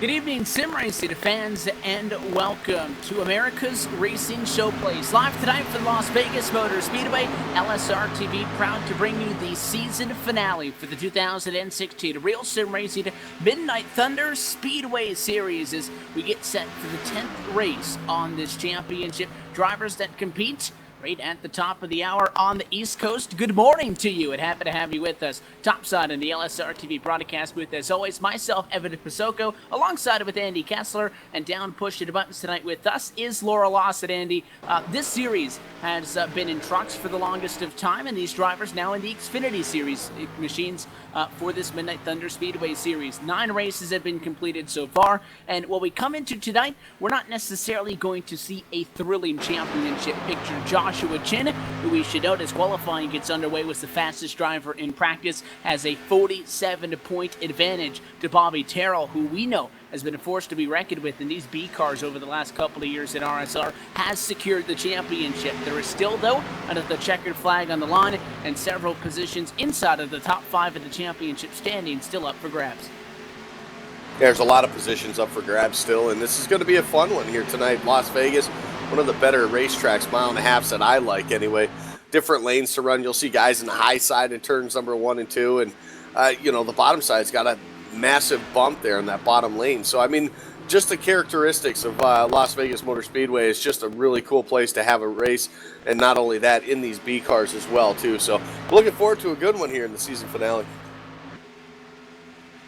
Good evening, sim racing fans, and welcome to America's Racing Showplace. Live tonight from Las Vegas Motor Speedway, LSRTV proud to bring you the season finale for the 2016 Real Sim Racing Midnight Thunder Speedway Series as we get set for the 10th race on this championship. Drivers that compete right at the top of the hour on the East Coast. Good morning to you, and happy to have you with us. Topside in the LSRTV broadcast booth, as always, myself, Evan Pasoko, alongside with Andy Kessler, and down pushing the buttons tonight with us is Laura Lawson. Andy, this series has been in trucks for the longest of time, and these drivers now in the Xfinity Series machines for this Midnight Thunder Speedway Series. 9 races have been completed so far, and what we come into tonight, we're not necessarily going to see a thrilling championship picture. Joshua Chin, who we should note as qualifying gets underway, was the fastest driver in practice, has a 47-point advantage to Bobby Terrell, who we know has been a force to be reckoned with in these B cars over the last couple of years at RSR, has secured the championship. There is still, though, another checkered flag on the line and several positions inside of the top 5 of the championship standing still up for grabs. There's a lot of positions up for grabs still, and this is going to be a fun one here tonight. Las Vegas, one of the better racetracks, mile and a half that I like anyway. Different lanes to run. You'll see guys in the high side in turns number 1 and 2, and the bottom side's got a massive bump there in that bottom lane. So I mean, just the characteristics of Las Vegas Motor Speedway is just a really cool place to have a race, and not only that, in these B cars as well too. So looking forward to a good one here in the season finale.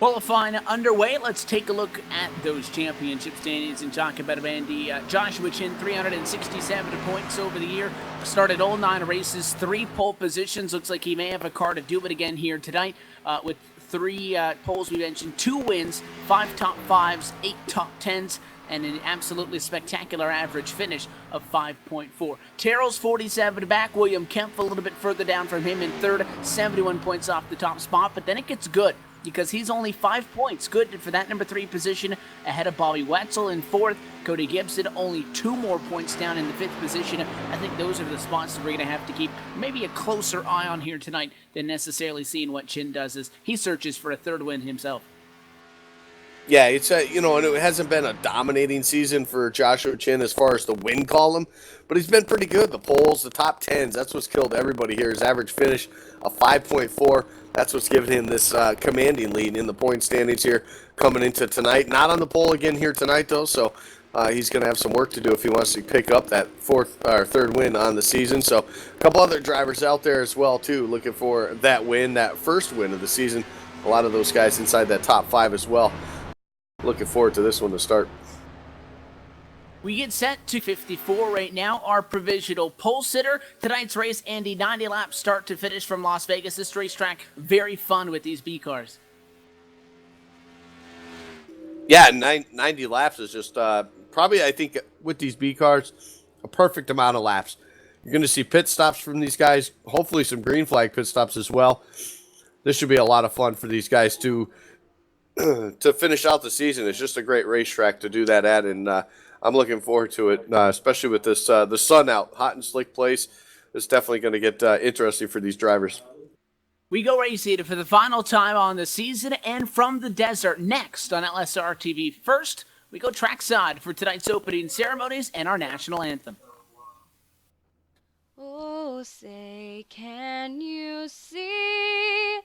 Qualifying underway. Let's take a look at those championship standings and talk about it, Andy. Joshua Chin, 367 points over the year. Started all 9 races, 3 pole positions. Looks like he may have a car to do it again here tonight with 3 poles we mentioned, 2 wins, 5 top 5s, 8 top 10s, and an absolutely spectacular average finish of 5.4. Terrell's 47 back. William Kempf a little bit further down from him in third, 71 points off the top spot, but then it gets good, because he's only 5 points good for that number 3 position ahead of Bobby Wetzel in 4th. Cody Gibson only 2 more points down in the 5th position. I think those are the spots that we're going to have to keep maybe a closer eye on here tonight than necessarily seeing what Chin does as he searches for a 3rd win himself. Yeah, it's and it hasn't been a dominating season for Joshua Chin as far as the win column, but he's been pretty good. The poles, the top 10s, that's what's killed everybody here. His average finish of 5.4. That's what's given him this commanding lead in the point standings here coming into tonight. Not on the pole again here tonight, though, so he's going to have some work to do if he wants to pick up that 3rd win on the season. So a couple other drivers out there as well, too, looking for that win, that 1st win of the season. A lot of those guys inside that top 5 as well. Looking forward to this one to start. We get set to 54 right now, our provisional pole sitter. Tonight's race, Andy, 90 laps start to finish from Las Vegas. This racetrack, very fun with these B cars. Yeah, 90 laps is just probably, I think, with these B cars, a perfect amount of laps. You're going to see pit stops from these guys, hopefully some green flag pit stops as well. This should be a lot of fun for these guys to finish out the season. It's just a great racetrack to do that at, and I'm looking forward to it, especially with this the sun out, hot and slick place. It's definitely going to get interesting for these drivers. We go racing for the final time on the season and from the desert next on LSR TV. First, we go trackside for tonight's opening ceremonies and our national anthem. Oh, say, can you see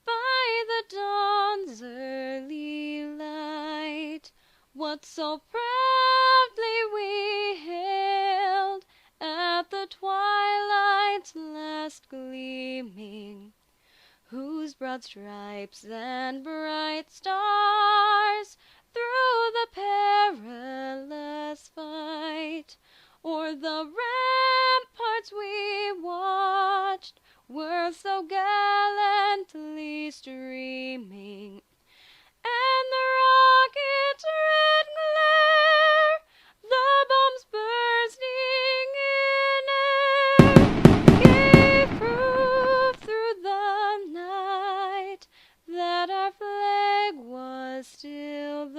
by the dawn's early light what so proudly we hailed at the twilight's last gleaming, whose broad stripes and bright stars through the perilous fight o'er the ramparts we watched were so gallantly streaming, and the rocket's red glare, the bombs bursting in air, gave proof through the night that our flag was still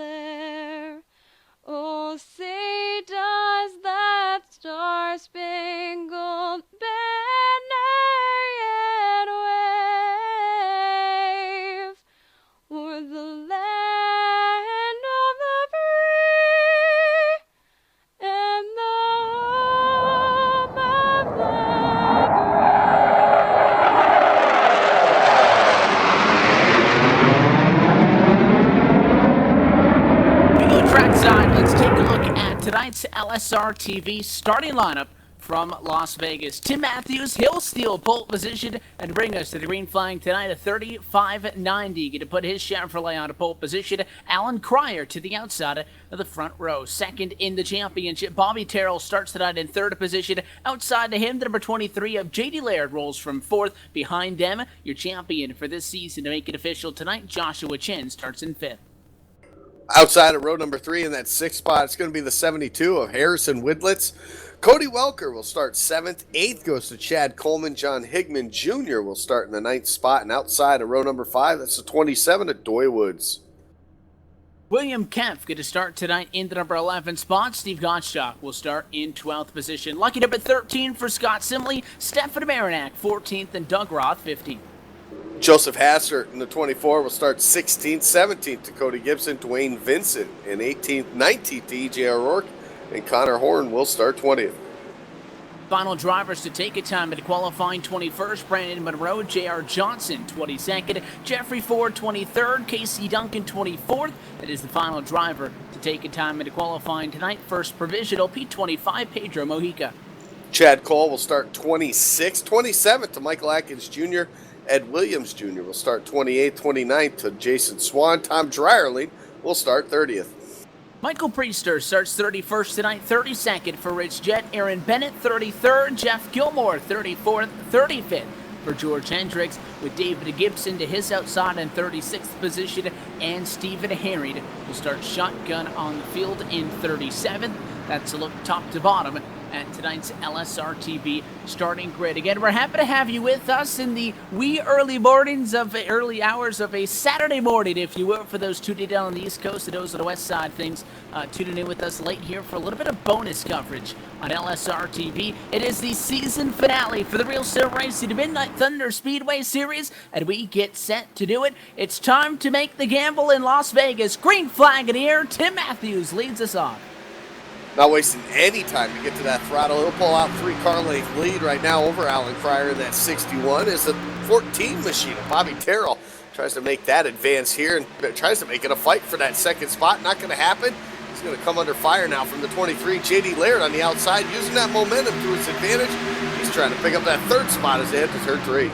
LSRTV starting lineup from Las Vegas. Tim Matthews, he'll steal pole position and bring us to the green flag tonight at 35.90. Get to put his Chevrolet on a pole position. Alan Cryer to the outside of the front row. Second in the championship, Bobby Terrell starts tonight in third position. Outside to him, the number 23 of J.D. Laird rolls from fourth. Behind them, your champion for this season to make it official tonight, Joshua Chin, starts in fifth. Outside of row number 3 in that 6th spot, it's going to be the 72 of Harrison Widlitz. Cody Welker will start 7th. 8th goes to Chad Coleman. John Higman Jr. will start in the 9th spot. And outside of row number 5, that's the 27 of Doy Woods. William Kempf get to start tonight in the number 11 spot. Steve Gottschalk will start in 12th position. Lucky number 13 for Scott Simley. Stefan Marinac 14th and Doug Roth 15th. Joseph Hassert in the 24 will start 16th. 17th to Cody Gibson. Dwayne Vincent in 18th. 19th to E.J. O'Rourke. And Connor Horn will start 20th. Final drivers to take a time at qualifying: 21st, Brandon Monroe, J.R. Johnson, 22nd, Jeffrey Ford, 23rd, Casey Duncan, 24th. That is the final driver to take a time at qualifying tonight. First provisional, P25, Pedro Mojica. Chad Cole will start 26th. 27th to Michael Atkins Jr. Ed Williams Jr. will start 28th. 29th to Jason Swan. Tom Dryerling will start 30th. Michael Priester starts 31st tonight, 32nd for Rich Jett, Aaron Bennett 33rd, Jeff Gilmore 34th, 35th for George Hendricks, with David Gibson to his outside in 36th position, and Stephen Harried will start shotgun on the field in 37th. That's a look top to bottom at tonight's LSRTV starting grid. Again, we're happy to have you with us in the early hours of a Saturday morning, if you will, for those tuning in on the East Coast and those on the West Side. Things tuning in with us late here for a little bit of bonus coverage on LSRTV. It is the season finale for the Real Still Racing Midnight Thunder Speedway Series, and we get set to do it. It's time to make the gamble in Las Vegas. Green flag in the air. Tim Matthews leads us off. Not wasting any time to get to that throttle. He'll pull out 3-car length lead right now over Alan Cryer in that 61 is the 14 machine of Bobby Terrell. Tries to make that advance here and tries to make it a fight for that second spot. Not going to happen. He's going to come under fire now from the 23. J.D. Laird on the outside, using that momentum to his advantage. He's trying to pick up that third spot as they head to turn 3.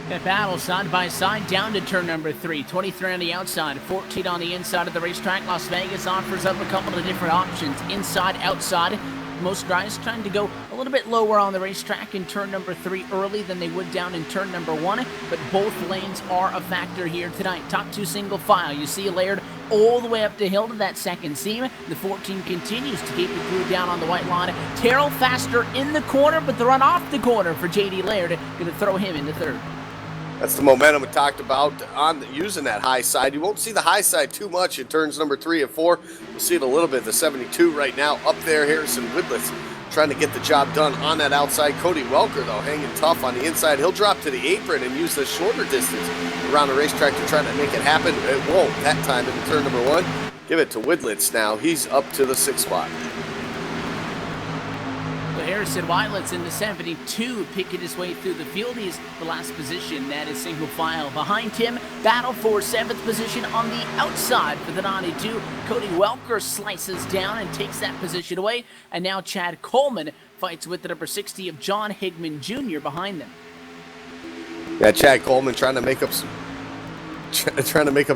That battle side by side down to turn number 3. 23 on the outside, 14 on the inside of the racetrack. Las Vegas offers up a couple of different options, inside, outside. Most guys trying to go a little bit lower on the racetrack in turn number 3 early than they would down in turn number 1, but both lanes are a factor here tonight. Top 2 single file. You see Laird all the way up the hill to that second seam. The 14 continues to keep the crew down on the white line. Terrell faster in the corner, but the run off the corner for J.D. Laird going to throw him into third. That's the momentum we talked about on using that high side. You won't see the high side too much in turns number 3 and 4. You'll see it a little bit. The 72 right now up there. Harrison Widlitz trying to get the job done on that outside. Cody Welker, though, hanging tough on the inside. He'll drop to the apron and use the shorter distance around the racetrack to try to make it happen. It won't that time in turn number 1. Give it to Widlitz now. He's up to the 6th spot. Harrison Wildett's in the 72, picking his way through the field. He's the last position. That is single file. Behind him, battle for 7th position on the outside for the 92. Cody Welker slices down and takes that position away. And now Chad Coleman fights with the number 60 of John Higman Jr. behind them. Yeah, Chad Coleman trying to make up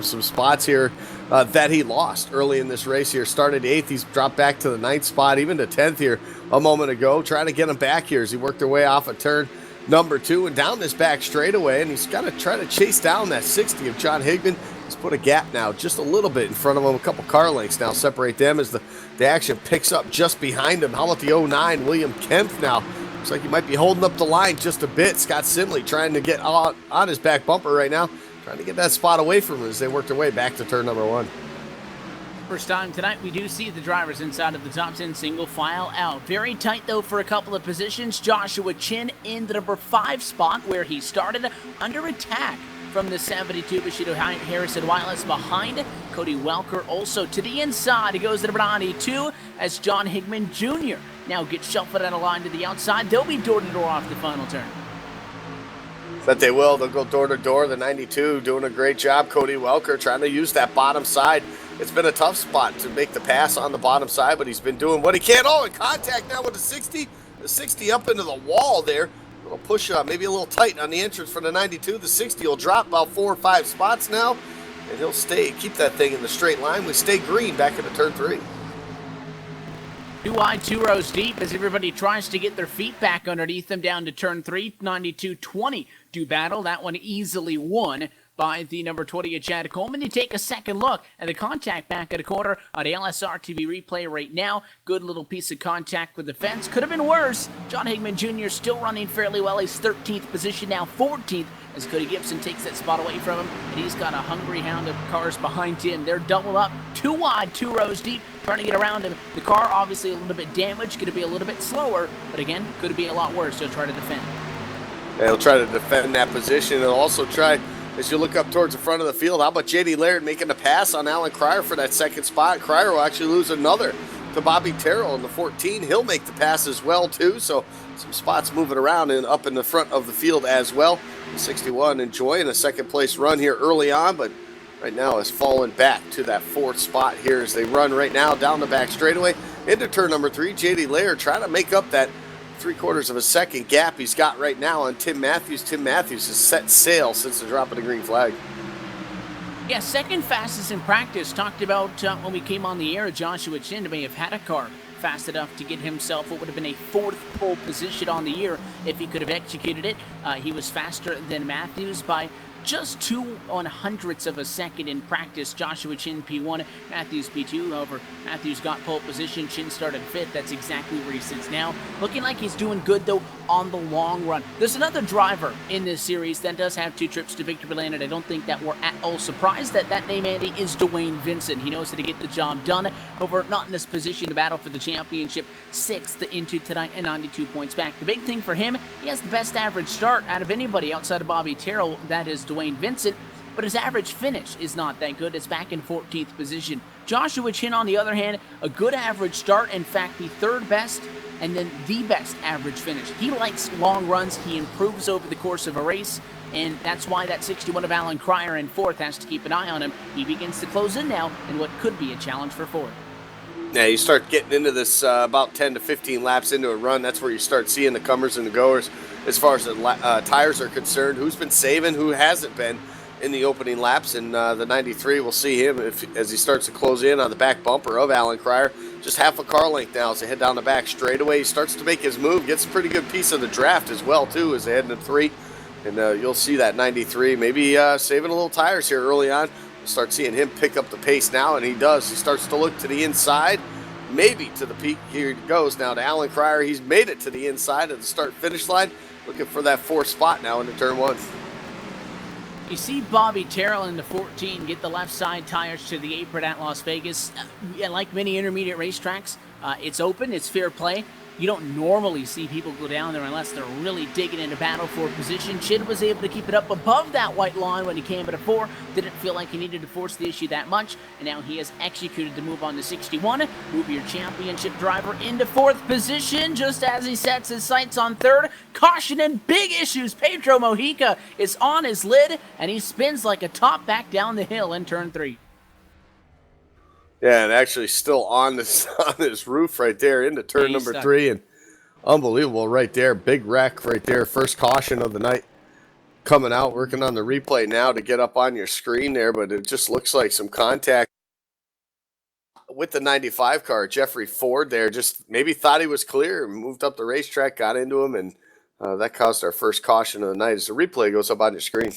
some spots here that he lost early in this race here. Started 8th, he's dropped back to the 9th spot, even to 10th here a moment ago. Trying to get him back here as he worked their way off of turn number 2 and down this back straightaway, and he's got to try to chase down that 60 of John Higman. He's put a gap now just a little bit in front of him. A couple car lengths now separate them as the action picks up just behind him. How about the 09 William Kempf now? Looks like he might be holding up the line just a bit. Scott Simley trying to get on his back bumper right now, trying to get that spot away from him as they work their way back to turn number 1. First time tonight, we do see the drivers inside of the top 10 single file out. Very tight, though, for a couple of positions. Joshua Chin in the number 5 spot, where he started under attack from the 72 Bushido Harrison Wildett's behind. Cody Welker also to the inside. He goes to number 92 as John Higman Jr. now gets shuffled out of line to the outside. They'll be door-to-door off the final turn. But they will. They'll go door to door. The 92 doing a great job. Cody Welker trying to use that bottom side it's been a tough spot to make the pass on the bottom side, but he's been doing what he can. Oh, in contact now with the 60. The 60 up into the wall there. A little push up, maybe a little tight on the entrance for the 92. The 60 will drop about 4 or 5 spots now, and he'll keep that thing in the straight line. We stay green back into turn 3. 2 wide, 2 rows deep as everybody tries to get their feet back underneath them down to turn 3. 92-20 do battle. That one easily won by the number 20 of Chad Coleman. You take a second look at the contact back at the corner on the LSRTV replay right now. Good little piece of contact with the fence. Could have been worse. John Higman Jr. still running fairly well. He's 13th position now, 14th as Cody Gibson takes that spot away from him. And he's got a hungry hound of cars behind him. They're doubled up, 2 wide, 2 rows deep, trying to get around him. The car obviously a little bit damaged, going to be a little bit slower, but again, could be a lot worse. He'll try to defend. Yeah, he'll try to defend that position. He'll also try, as you look up towards the front of the field, how about J.D. Laird making a pass on Alan Cryer for that second spot? Cryer will actually lose another to Bobby Terrell in the 14. He'll make the pass as well, too. So some spots moving around and up in the front of the field as well. 61 enjoying a second-place run here early on, but right now has fallen back to that 4th spot here as they run right now down the back straightaway into turn number 3. J.D. Laird trying to make up that 3/4 of a second gap he's got right now on Tim Matthews. Tim Matthews has set sail since the drop of the green flag. Yeah, second fastest in practice. Talked about when we came on the air, Joshua Chin may have had a car fast enough to get himself what would have been a 4th pole position on the year if he could have executed it. He was faster than Matthews by just 2/100ths of a second in practice. Joshua Chin P1, Matthews P2. However, Matthews got pole position. Chin started 5th. That's exactly where he sits now. Looking like he's doing good, though, on the long run. There's another driver in this series that does have 2 trips to victory lane, and I don't think that we're at all surprised that that name, Andy, is Dwayne Vincent. He knows how to get the job done. However, not in this position to battle for the championship. 6th into tonight and 92 points back. The big thing for him, he has the best average start out of anybody outside of Bobby Terrell. That is Dwayne Vincent. But his average finish is not that good. It's back in 14th position. Joshua Chin, on the other hand, a good average start. In fact, the 3rd best and then the best average finish. He likes long runs. He improves over the course of a race, and that's why that 61 of Alan Cryer in 4th has to keep an eye on him. He begins to close in now in what could be a challenge for 4th. Yeah, you start getting into this about 10 to 15 laps into a run. That's where you start seeing the comers and the goers as far as the tires are concerned. Who's been saving, who hasn't been in the opening laps. And the 93, we'll see him as he starts to close in on the back bumper of Alan Cryer. Just half a car length now as they head down the back straightaway. He starts to make his move, gets a pretty good piece of the draft as well, too, as they head into 3. And you'll see that 93 maybe saving a little tires here early on. Start seeing him pick up the pace now, and he does. He starts to look to the inside, maybe to the peak. Here he goes now to Alan Cryer. He's made it to the inside of the start-finish line, looking for that 4th spot now into turn 1. You see Bobby Terrell in the 14 get the left side tires to the apron at Las Vegas. Like many intermediate racetracks, it's open, it's fair play. You don't normally see people go down there unless they're really digging into battle for position. Chin was able to keep it up above that white line when he came at a 4. Didn't feel like he needed to force the issue that much. And now he has executed the move on the 61. Move your championship driver into 4th position just as he sets his sights on 3rd. Caution and big issues. Pedro Mojica is on his lid, and he spins like a top back down the hill in turn 3. Yeah, and actually still on this roof right there into turn number 3, and unbelievable right there. Big wreck right there. First caution of the night coming out. Working on the replay now to get up on your screen there, but it just looks like some contact with the 95 car. Jeffrey Ford there just maybe thought he was clear, moved up the racetrack, got into him, and that caused our first caution of the night as the replay goes up on your screen.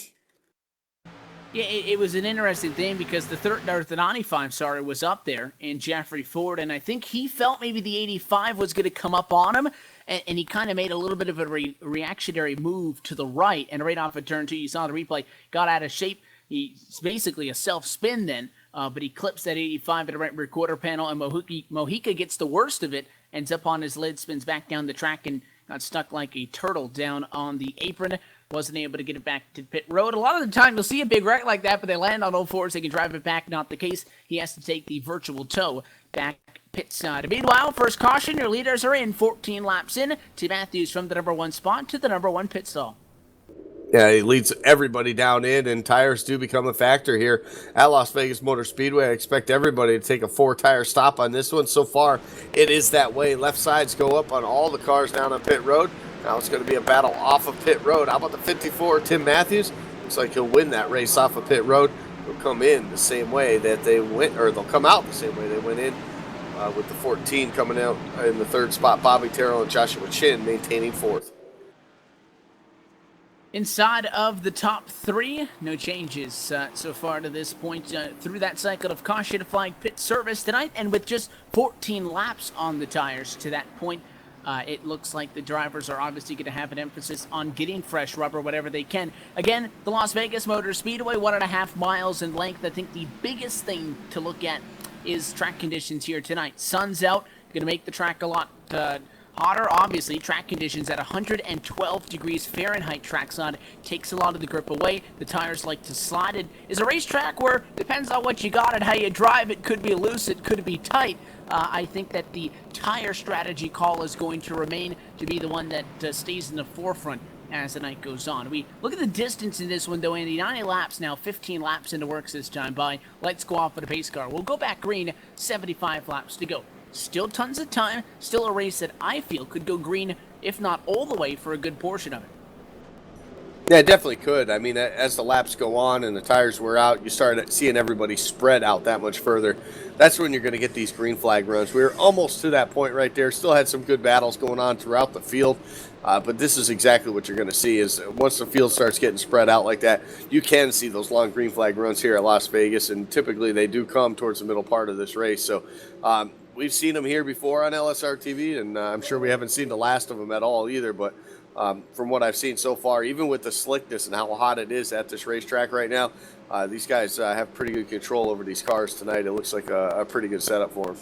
Yeah, it was an interesting thing because the 95, was up there in Jeffrey Ford, and I think he felt maybe the 85 was going to come up on him, and he kind of made a little bit of a reactionary move to the right, and right off of turn 2, you saw the replay, got out of shape. He's basically a self-spin then, but he clips that 85 at the right rear quarter panel, and Mojica gets the worst of it, ends up on his lid, spins back down the track, and got stuck like a turtle down on the apron. Wasn't able to get it back to pit road. A lot of the time, you'll see a big wreck like that, but they land on all 4s. They can drive it back. Not the case. He has to take the virtual tow back pit side. Meanwhile, first caution. Your leaders are in. 14 laps in. Tim Matthews from the number 1 spot to the number 1 pit stall. Yeah, he leads everybody down in, and tires do become a factor here at Las Vegas Motor Speedway. I expect everybody to take a 4-tire stop on this one. So far, it is that way. Left sides go up on all the cars down on pit road. Now it's going to be a battle off of pit road. How about the 54, Tim Matthews? Looks like he'll win that race off of pit road. He'll come in the same way that they went, or they'll come out the same way they went in, with the 14 coming out in the third spot. Bobby Terrell and Joshua Chin maintaining fourth. Inside of the top three, no changes so far to this point through that cycle of caution flag pit service tonight, and with just 14 laps on the tires to that point, it looks like the drivers are obviously going to have an emphasis on getting fresh rubber whatever they can. Again, the Las Vegas Motor Speedway, 1.5 miles in length. I think the biggest thing to look at is track conditions here tonight. Sun's out, going to make the track a lot hotter. Obviously, track conditions at 112 degrees Fahrenheit trackside takes a lot of the grip away. The tires like to slide. It is a racetrack where depends on what you got and how you drive. It could be loose, it could be tight. I think that the tire strategy call is going to remain to be the one that stays in the forefront as the night goes on. We look at the distance in this one, though, Andy. 90 laps now, 15 laps into works this time by. Let's go off with a pace car. We'll go back green, 75 laps to go. Still tons of time, still a race that I feel could go green, if not all the way, for a good portion of it. Yeah, it definitely could. I mean, as the laps go on and the tires wear out, you start seeing everybody spread out that much further. That's when you're going to get these green flag runs. We were almost to that point right there. Still had some good battles going on throughout the field. But this is exactly what you're going to see is once the field starts getting spread out like that, you can see those long green flag runs here at Las Vegas. And typically they do come towards the middle part of this race. So we've seen them here before on LSRTV, and I'm sure we haven't seen the last of them at all either. But from what I've seen so far, even with the slickness and how hot it is at this racetrack right now, these guys have pretty good control over these cars tonight. It looks like a pretty good setup for them.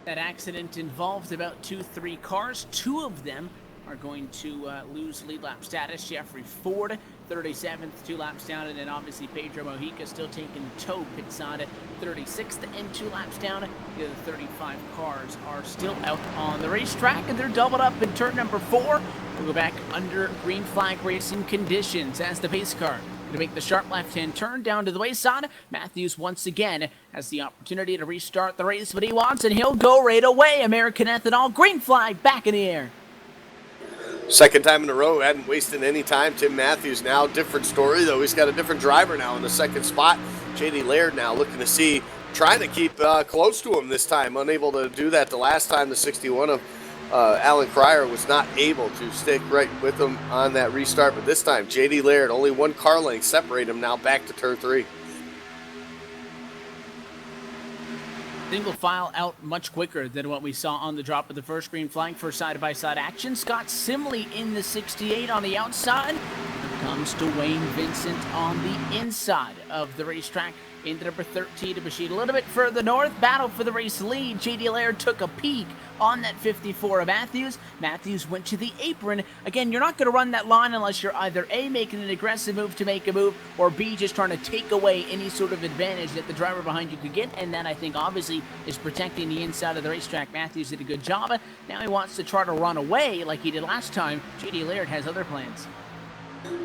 That accident involved about 2-3 cars. 2 of them are going to lose lead lap status. Jeffrey Ford, 37th, 2 laps down, and then obviously Pedro Mojica still taking tow pits on at 36th and 2 laps down. The other 35 cars are still out on the racetrack, and they're doubled up in turn number 4. We'll go back under green flag racing conditions as the pace car to make the sharp left-hand turn down to the wayside. Matthews once again has the opportunity to restart the race, but he wants, and he'll go right away. American Ethanol, green flag back in the air. Second time in a row, hadn't wasted any time. Tim Matthews now, different story, though. He's got a different driver now in the second spot. J.D. Laird now looking to see, trying to keep close to him this time. Unable to do that the last time, the 61 of Alan Cryer was not able to stick right with him on that restart. But this time, J.D. Laird, only 1 car length separate him now back to turn 3. Single file out much quicker than what we saw on the drop of the first green flag for side-by-side action. Scott Simley in the 68 on the outside. Comes to Wayne Vincent on the inside of the racetrack. Into number 13 to Bashid a little bit further north. Battle for the race lead. J.D. Laird took a peek on that 54 of Matthews. Matthews went to the apron. Again, you're not going to run that line unless you're either A, making an aggressive move to make a move, or B, just trying to take away any sort of advantage that the driver behind you could get. And that, I think, obviously is protecting the inside of the racetrack. Matthews did a good job. Now he wants to try to run away like he did last time. J.D. Laird has other plans.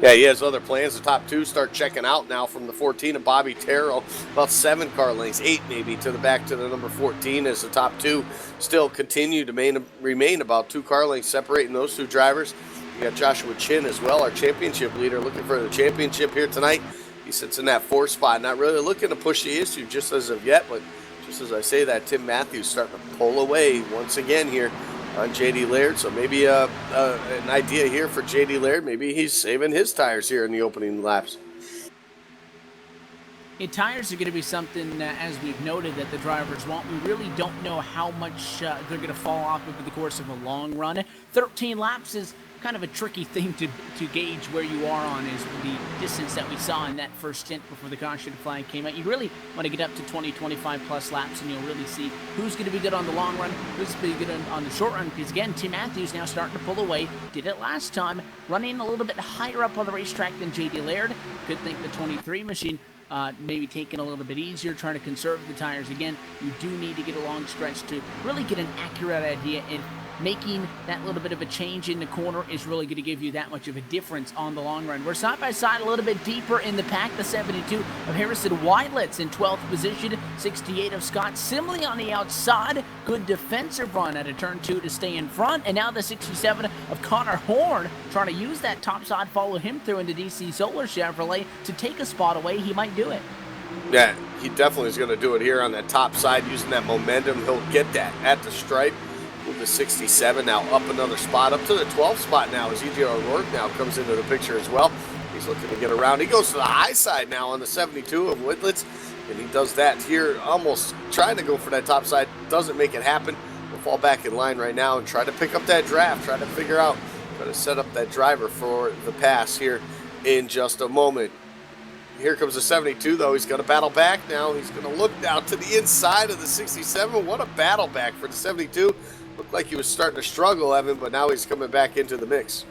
Yeah, he has other plans. The top 2 start checking out now from the 14 of Bobby Terrell. About 7 car lengths, 8 maybe, to the back to the number 14 as the top 2 still continue to remain about 2 car lengths separating those 2 drivers. You got Joshua Chin as well, our championship leader, looking for the championship here tonight. He sits in that 4th spot, not really looking to push the issue just as of yet, but just as I say that, Tim Matthews starting to pull away once again here on J.D. Laird. So maybe an idea here for J.D. Laird. Maybe he's saving his tires here in the opening laps. Yeah, tires are going to be something, as we've noted, that the drivers want. We really don't know how much they're going to fall off over the course of a long run. 13 laps is kind of a tricky thing to gauge where you are on, is the distance that we saw in that first stint before the caution flag came out. You really want to get up to 20, 25 plus laps, and you'll really see who's going to be good on the long run, who's going to be good on the short run. Because again, Tim Matthews now starting to pull away. Did it last time, running a little bit higher up on the racetrack than J.D. Laird. Good think the 23 machine maybe taking a little bit easier, trying to conserve the tires. Again, you do need to get a long stretch to really get an accurate idea making that little bit of a change in the corner is really going to give you that much of a difference on the long run. We're side by side a little bit deeper in the pack. The 72 of Harrison Wildlet's in 12th position, 68 of Scott Simley on the outside. Good defensive run at a turn 2 to stay in front. And now the 67 of Connor Horn trying to use that top side, follow him through into DC Solar Chevrolet to take a spot away. He might do it. Yeah, he definitely is going to do it here on that top side using that momentum. He'll get that at the stripe. Move the 67 now up another spot, up to the 12th spot now as E.J. O'Rourke now comes into the picture as well. He's looking to get around. He goes to the high side now on the 72 of Whitlett's, and he does that here, almost trying to go for that top side. Doesn't make it happen. We'll fall back in line right now and try to pick up that draft, try to figure out, try to set up that driver for the pass here in just a moment. Here comes the 72, though. He's going to battle back now. He's going to look down to the inside of the 67. What a battle back for the 72. Looked like he was starting to struggle, Evan, but now he's coming back into the mix.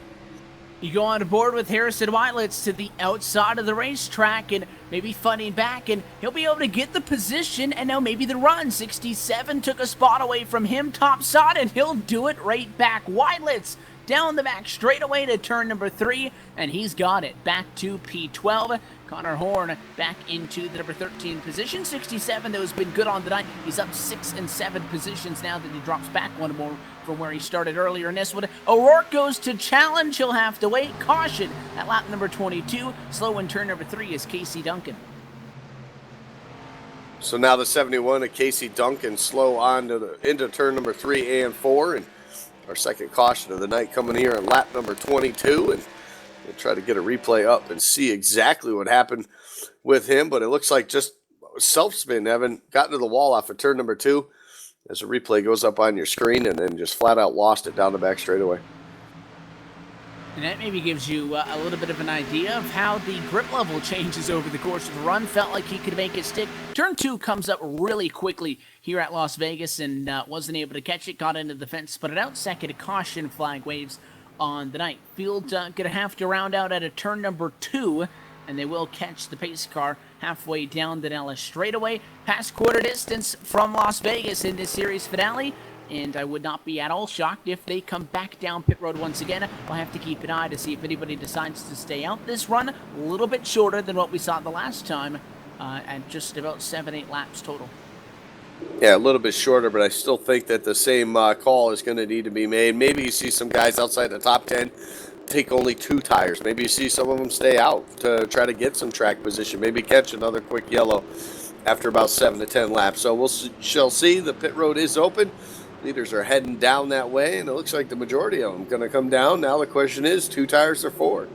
You go on board with Harrison Wildlet's to the outside of the racetrack and maybe fighting back, and he'll be able to get the position and now maybe the run. 67 took a spot away from him top side, and he'll do it right back. Wildlet's down the back straight away to turn number 3, and he's got it back to P12. Connor Horn back into the number 13 position. 67, though, has been good on the night. He's up 6 and 7 positions now that he drops back one more from where he started earlier in this one. O'Rourke goes to challenge. He'll have to wait. Caution at lap number 22. Slow in turn number 3 is Casey Duncan. So now the 71 of Casey Duncan slow on to into turn number 3 and 4. And our second caution of the night coming here on lap number 22. And we'll try to get a replay up and see exactly what happened with him. But it looks like just self-spin, Evan, got into the wall off of turn number 2 as the replay goes up on your screen, and then just flat out lost it down the back straightaway. And that maybe gives you a little bit of an idea of how the grip level changes over the course of the run. Felt like he could make it stick. Turn 2 comes up really quickly here at Las Vegas and wasn't able to catch it. Got into the fence, spun it out. Second, caution flag waves on the night. Field going to have to round out at a turn number 2, and they will catch the pace car halfway down the Dallas straightaway. Past quarter distance from Las Vegas in this series finale, and I would not be at all shocked if they come back down pit road once again. We'll have to keep an eye to see if anybody decides to stay out this run. A little bit shorter than what we saw the last time, at just about 7-8 laps total. Yeah, a little bit shorter, but I still think that the same call is going to need to be made. Maybe you see some guys outside the top 10 take only 2 tires. Maybe you see some of them stay out to try to get some track position. Maybe catch another quick yellow after about 7 to 10 laps. So shall see. The pit road is open. Leaders are heading down that way, and it looks like the majority of them going to come down. Now the question is, 2 tires or 4?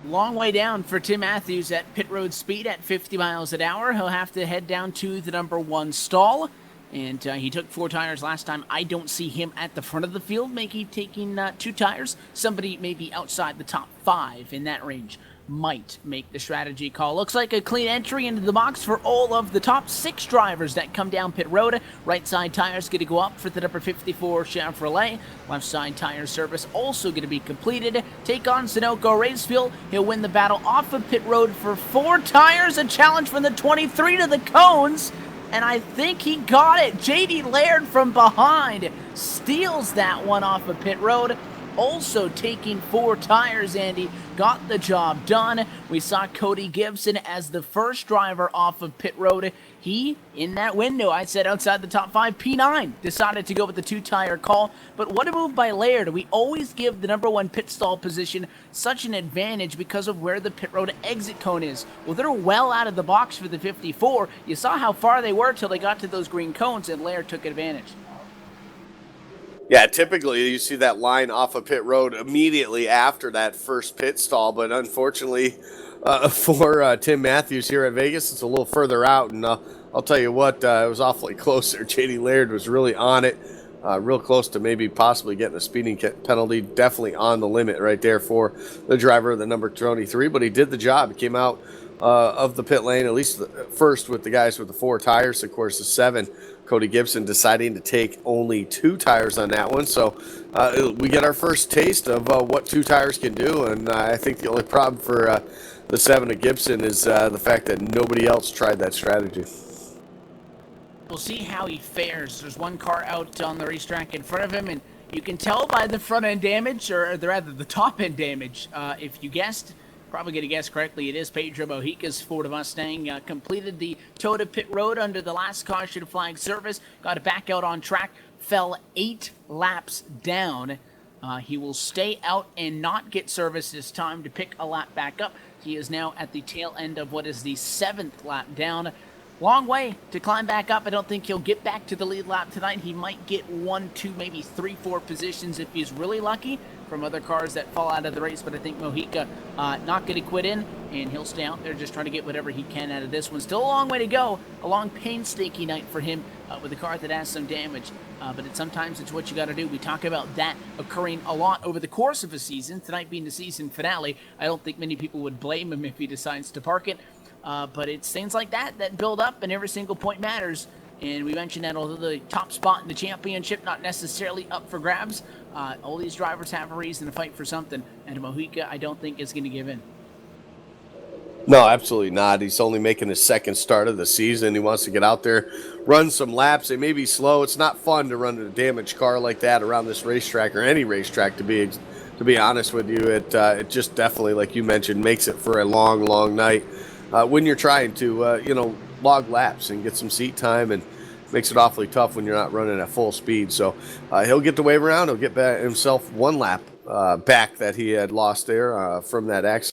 Long way down for Tim Matthews at pit road speed at 50 miles an hour. He'll have to head down to the number 1 stall. And he took 4 tires last time. I don't see him at the front of the field, maybe taking 2 tires. Somebody maybe outside the top 5 in that range might make the strategy call. Looks like a clean entry into the box for all of the top 6 drivers that come down pit road. Right side tires going to go up for the number 54 Chevrolet. Left side tire service also going to be completed. Take on Sunoco Racefield. He'll win the battle off of pit road for 4 tires. A challenge from the 23 to the cones. And I think he got it. J.D. Laird from behind steals that one off of pit road. Also taking 4 tires, Andy. Got the job done. We saw Cody Gibson as the first driver off of pit road. He, in that window, I said outside the top 5, P9, decided to go with the 2-tire call. But what a move by Laird. We always give the number 1 pit stall position such an advantage because of where the pit road exit cone is. Well, they're well out of the box for the 54. You saw how far they were till they got to those green cones, and Laird took advantage. Yeah, typically you see that line off of pit road immediately after that first pit stall, but unfortunately for Tim Matthews here at Vegas, it's a little further out, and I'll tell you what, it was awfully close there. J.D. Laird was really on it, real close to maybe possibly getting a speeding penalty, definitely on the limit right there for the driver of the number 23, but he did the job. He came out of the pit lane, at least first with the guys with the 4 tires, of course the 7. Cody Gibson deciding to take only 2 tires on that one. So we get our first taste of what 2 tires can do. And I think the only problem for the 7 of Gibson is the fact that nobody else tried that strategy. We'll see how he fares. There's one car out on the racetrack in front of him, and you can tell by the front end damage, or rather the top end damage. If you guessed, probably going to guess correctly, it is Pedro Mojica's Ford Mustang. Completed the toe to pit road under the last caution flag service. Got it back out on track. Fell 8 laps down. He will stay out and not get service this time to pick a lap back up. He is now at the tail end of what is the 7th lap down. Long way to climb back up. I don't think he'll get back to the lead lap tonight. He might get 1, 2, maybe 3, 4 positions if he's really lucky from other cars that fall out of the race. But I think Mojica not going to quit in, and he'll stay out there just trying to get whatever he can out of this one. Still a long way to go. A long, painstaking night for him with a car that has some damage. But sometimes it's what you got to do. We talk about that occurring a lot over the course of a season. Tonight being the season finale, I don't think many people would blame him if he decides to park it. But it's things like that build up, and every single point matters. And we mentioned that although the top spot in the championship not necessarily up for grabs, all these drivers have a reason to fight for something. And Mojica, I don't think, is going to give in. No, absolutely not. He's only making his second start of the season. He wants to get out there, run some laps. They may be slow. It's not fun to run a damaged car like that around this racetrack, or any racetrack, to be honest with you. It just definitely, like you mentioned, makes it for a long, long night. When you're trying to, log laps and get some seat time, and makes it awfully tough when you're not running at full speed. So he'll get to wave around. He'll get back himself 1 lap back that he had lost there from that accident.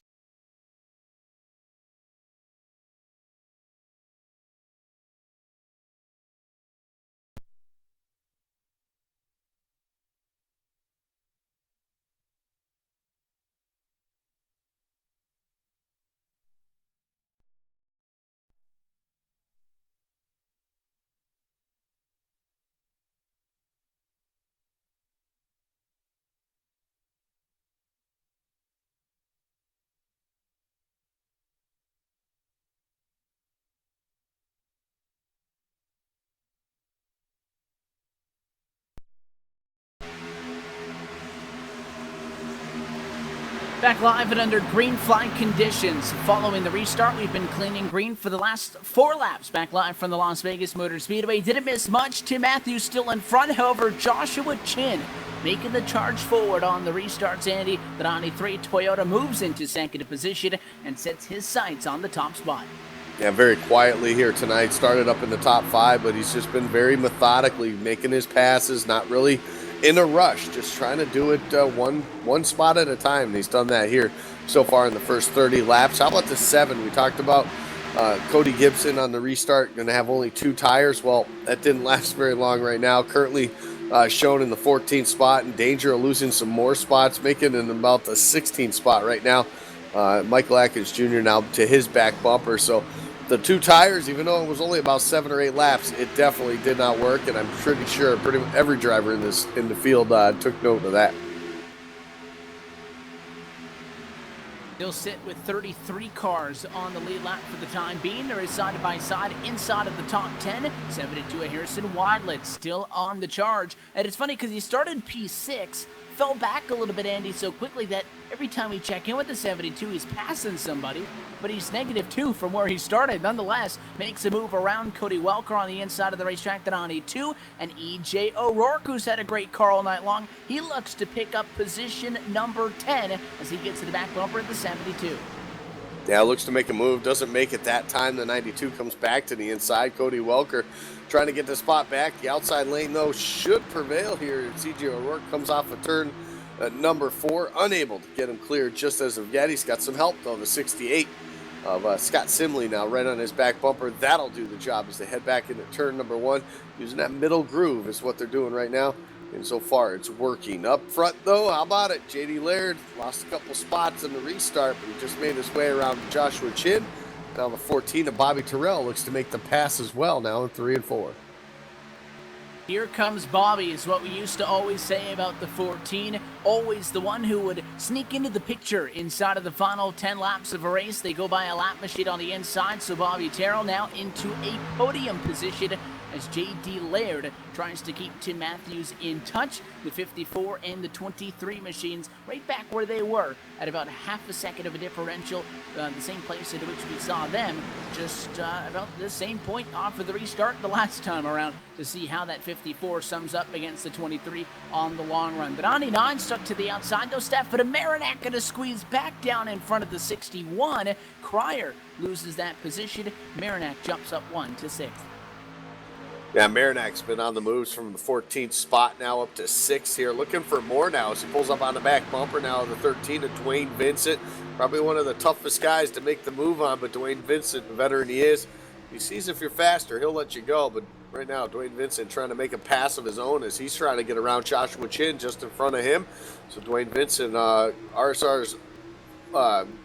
Back live and under green flag conditions. Following the restart, we've been cleaning green for the last 4 laps. Back live from the Las Vegas Motor Speedway. Didn't miss much. Tim Matthews still in front. However, Joshua Chin making the charge forward on the restarts. Andy, the 93 Toyota moves into second position and sets his sights on the top spot. Yeah, very quietly here tonight. Started up in the top 5, but he's just been very methodically making his passes, not really in a rush, just trying to do it one spot at a time. And he's done that here so far in the first 30 laps. How about the 7 we talked about? Cody Gibson on the restart, going to have only 2 tires. Well, that didn't last very long right now. Currently shown in the 14th spot, in danger of losing some more spots, making it in about the 16th spot right now. Michael Atkins Jr. now to his back bumper. So the 2 tires, even though it was only about 7 or 8 laps, it definitely did not work, and I'm pretty sure pretty much every driver in the field took note of that. They'll sit with 33 cars on the lead lap for the time being. There is side by side inside of the top 10. 72 Harrison Wadlett still on the charge. And it's funny because he started P6, fell back a little bit, Andy, so quickly that every time we check in with the 72, he's passing somebody, but he's -2 from where he started. Nonetheless, makes a move around Cody Welker on the inside of the racetrack, the 92, and E.J. O'Rourke, who's had a great car all night long. He looks to pick up position number 10 as he gets to the back bumper at the 72. Yeah, looks to make a move. Doesn't make it that time. The 92 comes back to the inside. Cody Welker trying to get the spot back. The outside lane, though, should prevail here. E.J. O'Rourke comes off a turn number 4, unable to get him clear just as of yet. He's got some help, though. The 68 of Scott Simley now right on his back bumper. That'll do the job as they head back into turn number 1. Using that middle groove is what they're doing right now. And so far, it's working. Up front, though, how about it? J.D. Laird lost a couple spots in the restart, but he just made his way around Joshua Chin. Now the 14 of Bobby Terrell looks to make the pass as well now in 3 and 4. Here comes Bobby is what we used to always say about the 14. Always the one who would sneak into the picture inside of the final 10 laps of a race. They go by a lap machine on the inside, so Bobby Terrell now into a podium position as J.D. Laird tries to keep Tim Matthews in touch. The 54 and the 23 machines right back where they were at about half a second of a differential, the same place at which we saw them just about the same point off of the restart the last time around, to see how that 54 sums up against the 23 on the long run. But 99 stuck to the outside, though. Stefan Marinak going to squeeze back down in front of the 61. Cryer loses that position. Marinak jumps up 1 to 6th. Yeah, Marinak's been on the moves from the 14th spot now up to 6th here. Looking for more now as he pulls up on the back bumper now. The 13 of Dwayne Vincent. Probably one of the toughest guys to make the move on, but Dwayne Vincent, the veteran he is, he sees if you're faster, he'll let you go. But right now, Dwayne Vincent trying to make a pass of his own as he's trying to get around Joshua Chin just in front of him. So Dwayne Vincent, RSR's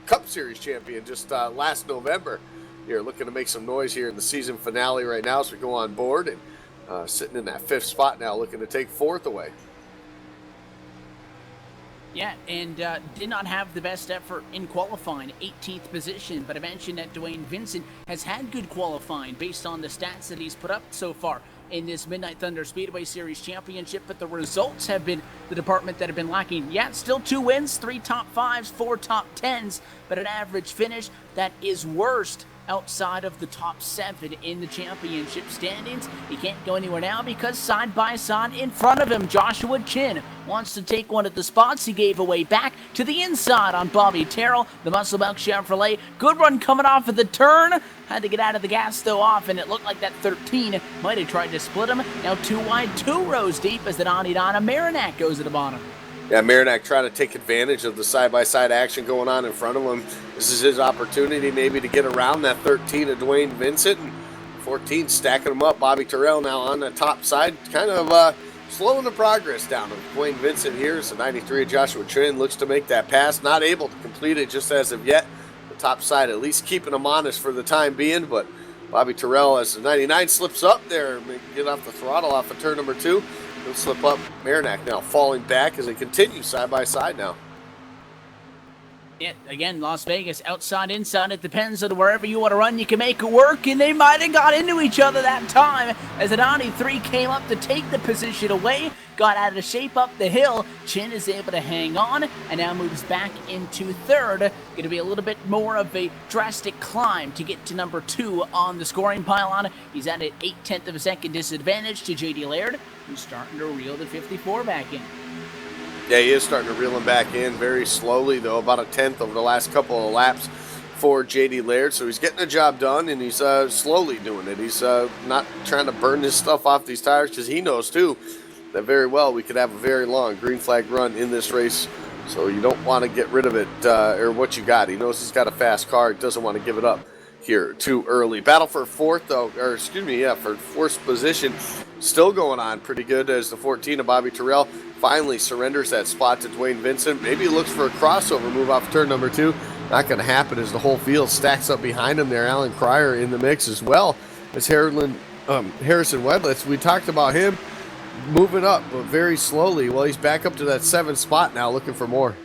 Cup Series champion just last November. Here, looking to make some noise here in the season finale right now as we go on board, and sitting in that 5th spot now, looking to take 4th away. Yeah, and did not have the best effort in qualifying, 18th position, but I mentioned that Dwayne Vincent has had good qualifying based on the stats that he's put up so far in this Midnight Thunder Speedway Series Championship, but the results have been the department that have been lacking. Yeah, still 2 wins, 3 top 5s, 4 top 10s, but an average finish that is worst outside of the top 7 in the championship standings. He can't go anywhere now because side by side in front of him, Joshua Chin wants to take one of the spots he gave away back to the inside on Bobby Terrell, the Muscle Milk Chevrolet. Good run coming off of the turn. Had to get out of the gas though off, and it looked like that 13 might have tried to split him. Now 2 wide, 2 rows deep as the Donnie Donna Marinak goes to the bottom. Yeah, Marinak trying to take advantage of the side-by-side action going on in front of him. This is his opportunity maybe to get around that 13 of Dwayne Vincent. And 14 stacking him up. Bobby Terrell now on the top side, kind of slowing the progress down of Dwayne Vincent here. So 93 of Joshua Chin looks to make that pass. Not able to complete it just as of yet. The top side at least keeping him honest for the time being. But Bobby Terrell, as the 99 slips up there, get off the throttle off of turn number 2. He'll slip up. Marinak now falling back as they continue side by side now. Yeah, again, Las Vegas, outside, inside, it depends on wherever you want to run, you can make it work, and they might have got into each other that time as the 93 came up to take the position away, got out of shape up the hill. Chin is able to hang on and now moves back into 3rd. Going to be a little bit more of a drastic climb to get to number 2 on the scoring pylon. He's at an 0.8 of a second disadvantage to J.D. Laird, who's starting to reel the 54 back in. Yeah, he is starting to reel him back in very slowly, though, about 1/10 over the last couple of laps for J.D. Laird. So he's getting the job done, and he's slowly doing it. He's not trying to burn this stuff off these tires because he knows, too, that very well we could have a very long green flag run in this race. So you don't want to get rid of it or what you got. He knows he's got a fast car. He doesn't want to give it up here too early. Battle for 4th, though, or excuse me, yeah, for 4th position still going on pretty good as the 14 of Bobby Terrell finally surrenders that spot to Dwayne Vincent. Maybe he looks for a crossover move off turn number 2. Not going to happen as the whole field stacks up behind him there. Alan Cryer in the mix as well as Harrison Wedlitz. We talked about him moving up, but very slowly. Well, he's back up to that 7th spot now, looking for more.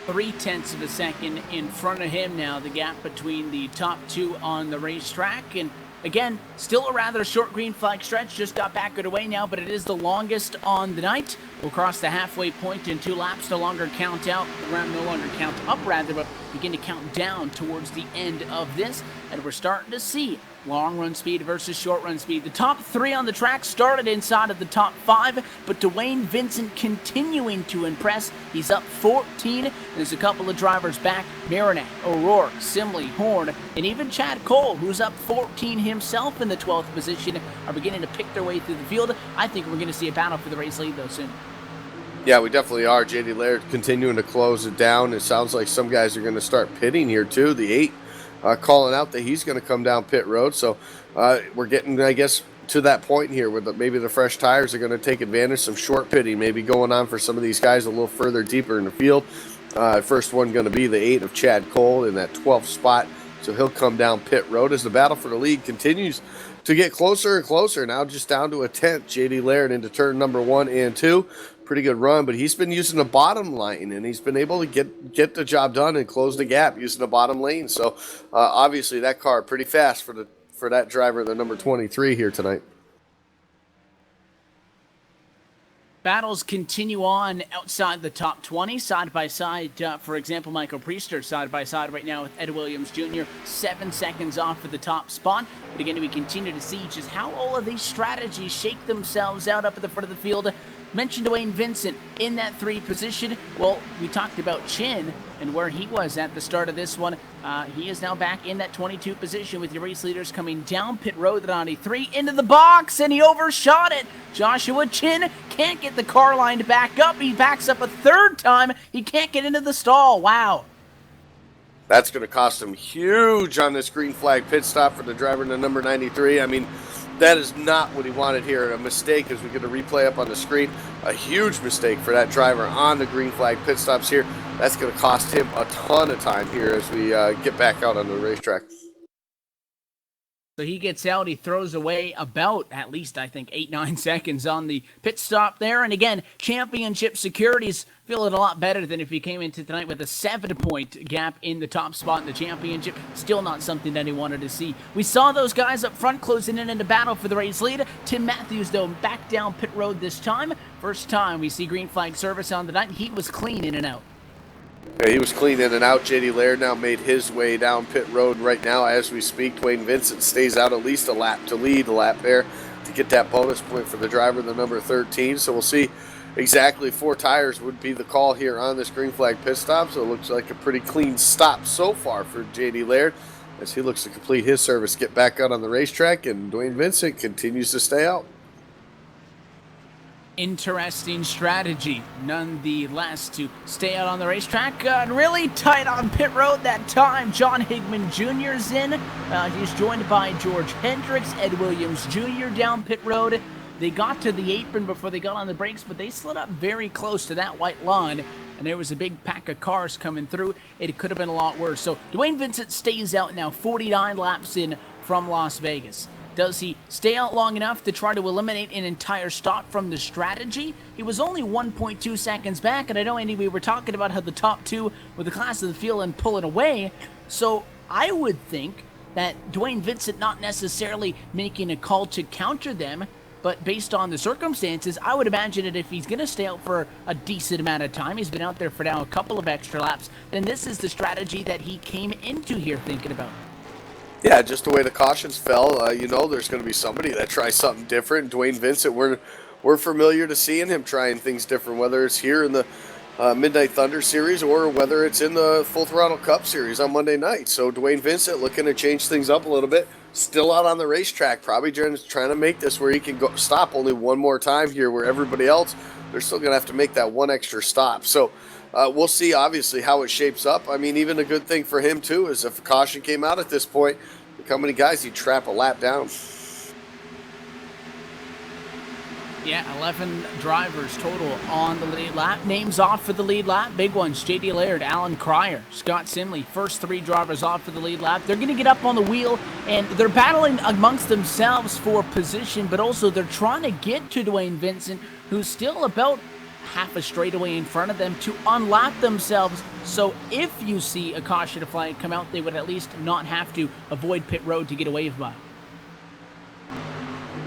0.3 of a second in front of him now, the gap between the top 2 on the racetrack. And again, still a rather short green flag stretch, just got backward away now, but it is the longest on the night. We'll cross the halfway point in 2 laps, no longer count up, but begin to count down towards the end of this, and we're starting to see long run speed versus short run speed. The top 3 on the track started inside of the top 5, but Dwayne Vincent continuing to impress. He's up 14. There's a couple of drivers back. Marinak, O'Rourke, Simley, Horn, and even Chad Cole, who's up 14 himself in the 12th position, are beginning to pick their way through the field. I think we're going to see a battle for the race lead, though, soon. Yeah, we definitely are. J.D. Laird continuing to close it down. It sounds like some guys are going to start pitting here, too. The 8 calling out that he's going to come down pit road. So we're getting, I guess, to that point here where maybe the fresh tires are going to take advantage. Some short pitting maybe going on for some of these guys a little further deeper in the field. First one going to be the 8 of Chad Cole in that 12th spot. So he'll come down pit road as the battle for the lead continues to get closer and closer. Now just down to a 10th. J.D. Laird into turn number 1 and 2. pretty good run, but he's been using the bottom lane, and he's been able to get the job done and close the gap using the bottom lane. So obviously that car pretty fast for that driver, the number 23 here tonight. Battles continue on outside the top 20, side by side. For example, Michael Priester side by side right now with Ed Williams Jr., 7 seconds off for the top spot. But again, we continue to see just how all of these strategies shake themselves out up at the front of the field. Mentioned Dwayne Vincent in that 3 position. Well, we talked about Chin and where he was at the start of this one. He is now back in that 22 position with your race leaders coming down pit road at 93 into the box, and he overshot it. Joshua Chin can't get the car lined back up. He backs up a 3rd time. He can't get into the stall. Wow. That's going to cost him huge on this green flag pit stop for the driver in the number 93. I mean, that is not what he wanted here. A mistake, as we get a replay up on the screen. A huge mistake for that driver on the green flag pit stops here. That's going to cost him a ton of time here as we get back out on the racetrack. So he gets out, he throws away about, at least, I think, 8-9 seconds on the pit stop there. And again, championship securities feeling a lot better than if he came into tonight with a 7-point gap in the top spot in the championship. Still not something that he wanted to see. We saw those guys up front closing in the battle for the race lead. Tim Matthews, though, back down pit road this time. First time we see green flag service on the night. He was clean in and out. Yeah, he was clean in and out. J.D. Laird now made his way down pit road right now as we speak. Dwayne Vincent stays out at least a lap to lead the lap there to get that bonus point for the driver, the number 13. So we'll see exactly 4 tires would be the call here on this green flag pit stop. So it looks like a pretty clean stop so far for J.D. Laird as he looks to complete his service, get back out on the racetrack, and Dwayne Vincent continues to stay out. Interesting strategy, nonetheless, to stay out on the racetrack. Really tight on pit road that time. John Higman Jr.'s in. He's joined by George Hendricks, Ed Williams Jr. down pit road. They got to the apron before they got on the brakes, but they slid up very close to that white line, and there was a big pack of cars coming through. It could have been a lot worse. So Dwayne Vincent stays out now, 49 laps in from Las Vegas. Does he stay out long enough to try to eliminate an entire stop from the strategy? He was only 1.2 seconds back, and I know, Andy, we were talking about how the top 2 were the class of the field and pulling away. So I would think that Dwayne Vincent not necessarily making a call to counter them, but based on the circumstances, I would imagine that if he's going to stay out for a decent amount of time, he's been out there for now a couple of extra laps, then this is the strategy that he came into here thinking about. Yeah, just the way the cautions fell, you know, there's going to be somebody that tries something different. Dwayne Vincent, we're familiar to seeing him trying things different, whether it's here in the Midnight Thunder Series or whether it's in the Full Throttle Cup Series on Monday night. So Dwayne Vincent looking to change things up a little bit. Still out on the racetrack, probably trying to make this where he can go stop only one more time here, where everybody else, they're still going to have to make that one extra stop. So we'll see, obviously, how it shapes up. I mean, even a good thing for him, too, is if a caution came out at this point, look how many guys he'd trap a lap down. Yeah, 11 drivers total on the lead lap. Names off for the lead lap. Big ones, J.D. Laird, Alan Cryer, Scott Simley. First 3 drivers off for the lead lap. They're going to get up on the wheel, and they're battling amongst themselves for position, but also they're trying to get to Dwayne Vincent, who's still about half a straightaway in front of them, to unlap themselves. So if you see a caution flag come out, they would at least not have to avoid pit road to get away by.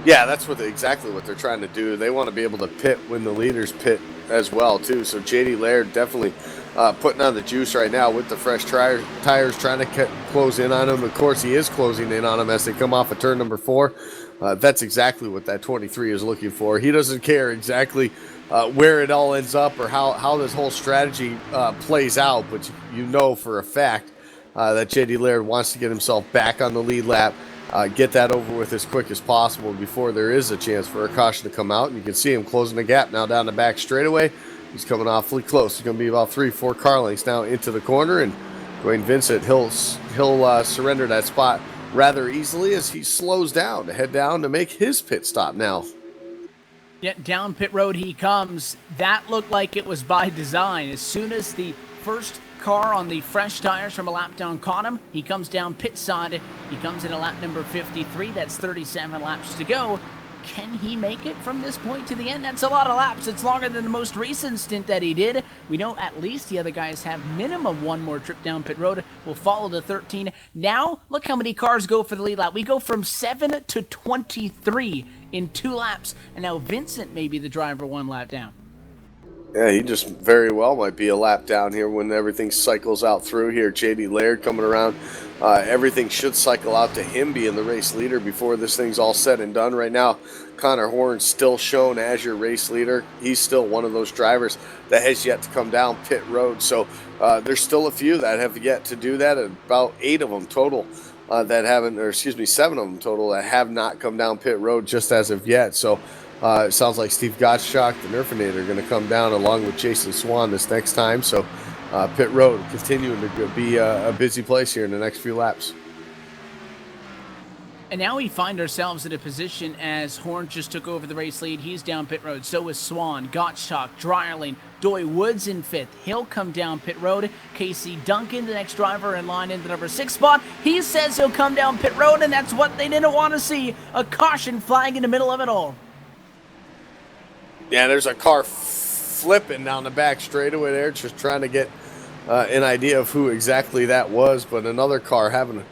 Yeah, that's exactly what they're trying to do. They want to be able to pit when the leaders pit as well, too. So J.D. Laird definitely putting on the juice right now with the fresh tires, trying to close in on him. Of course, he is closing in on him as they come off of turn number 4. That's exactly what that 23 is looking for. He doesn't care exactly where it all ends up or how this whole strategy plays out, but you know for a fact that J.D. Laird wants to get himself back on the lead lap, get that over with as quick as possible before there is a chance for a caution to come out. And you can see him closing the gap now down the back straightaway. He's coming awfully close. He's going to be about 3-4 car lengths now into the corner, and Dwayne Vincent, he'll surrender that spot rather easily as he slows down to head down to make his pit stop now. Yeah, down pit road he comes. That looked like it was by design. As soon as the first car on the fresh tires from a lap down caught him, he comes down pit side. He comes in a lap number 53. That's 37 laps to go. Can he make it from this point to the end? That's a lot of laps. It's longer than the most recent stint that he did. We know at least the other guys have minimum one more trip down pit road. We'll follow to 13. Now, look how many cars go for the lead lap. We go from 7 to 23 in 2 laps. And now Vincent may be the driver 1 lap down. Yeah, he just very well might be a lap down here when everything cycles out through here. J.D. Laird coming around. Everything should cycle out to him being the race leader before this thing's all said and done. Right now, Connor Horn's still shown as your race leader. He's still one of those drivers that has yet to come down pit road. So there's still a few that have yet to do that, about 8 of them total that haven't, or excuse me, 7 of them total that have not come down pit road just as of yet. So it sounds like Steve Gottschalk, the Nerfinator, are going to come down along with Jason Swan this next time. So pit road continuing to be a busy place here in the next few laps. And now we find ourselves in a position as Horn just took over the race lead. He's down pit road. So is Swan, Gottschalk, Dryerling, Doy Woods in 5th. He'll come down pit road. Casey Duncan, the next driver in line in the number 6 spot. He says he'll come down pit road, and that's what they didn't want to see. A caution flag in the middle of it all. Yeah, there's a car flipping down the back straightaway there, just trying to get an idea of who exactly that was. But another car having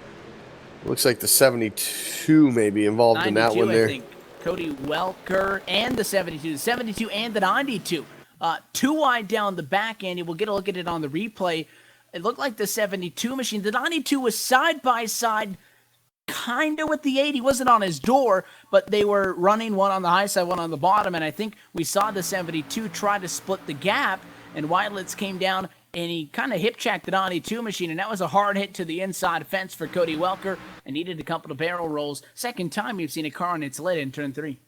looks like the 72 maybe involved in that one there. I think Cody Welker and the 72 and the 92. 2 wide down the back, Andy. We'll get a look at it on the replay. It looked like the 72 machine. The 92 was side by side, kind of with the 80. Wasn't on his door, but they were running one on the high side, one on the bottom, and I think we saw the 72 try to split the gap, and Weidlitz came down and he kind of hip-checked the 92 machine, and that was a hard hit to the inside fence for Cody Welker, and needed a couple of barrel rolls. Second time we've seen a car on its lid in turn 3.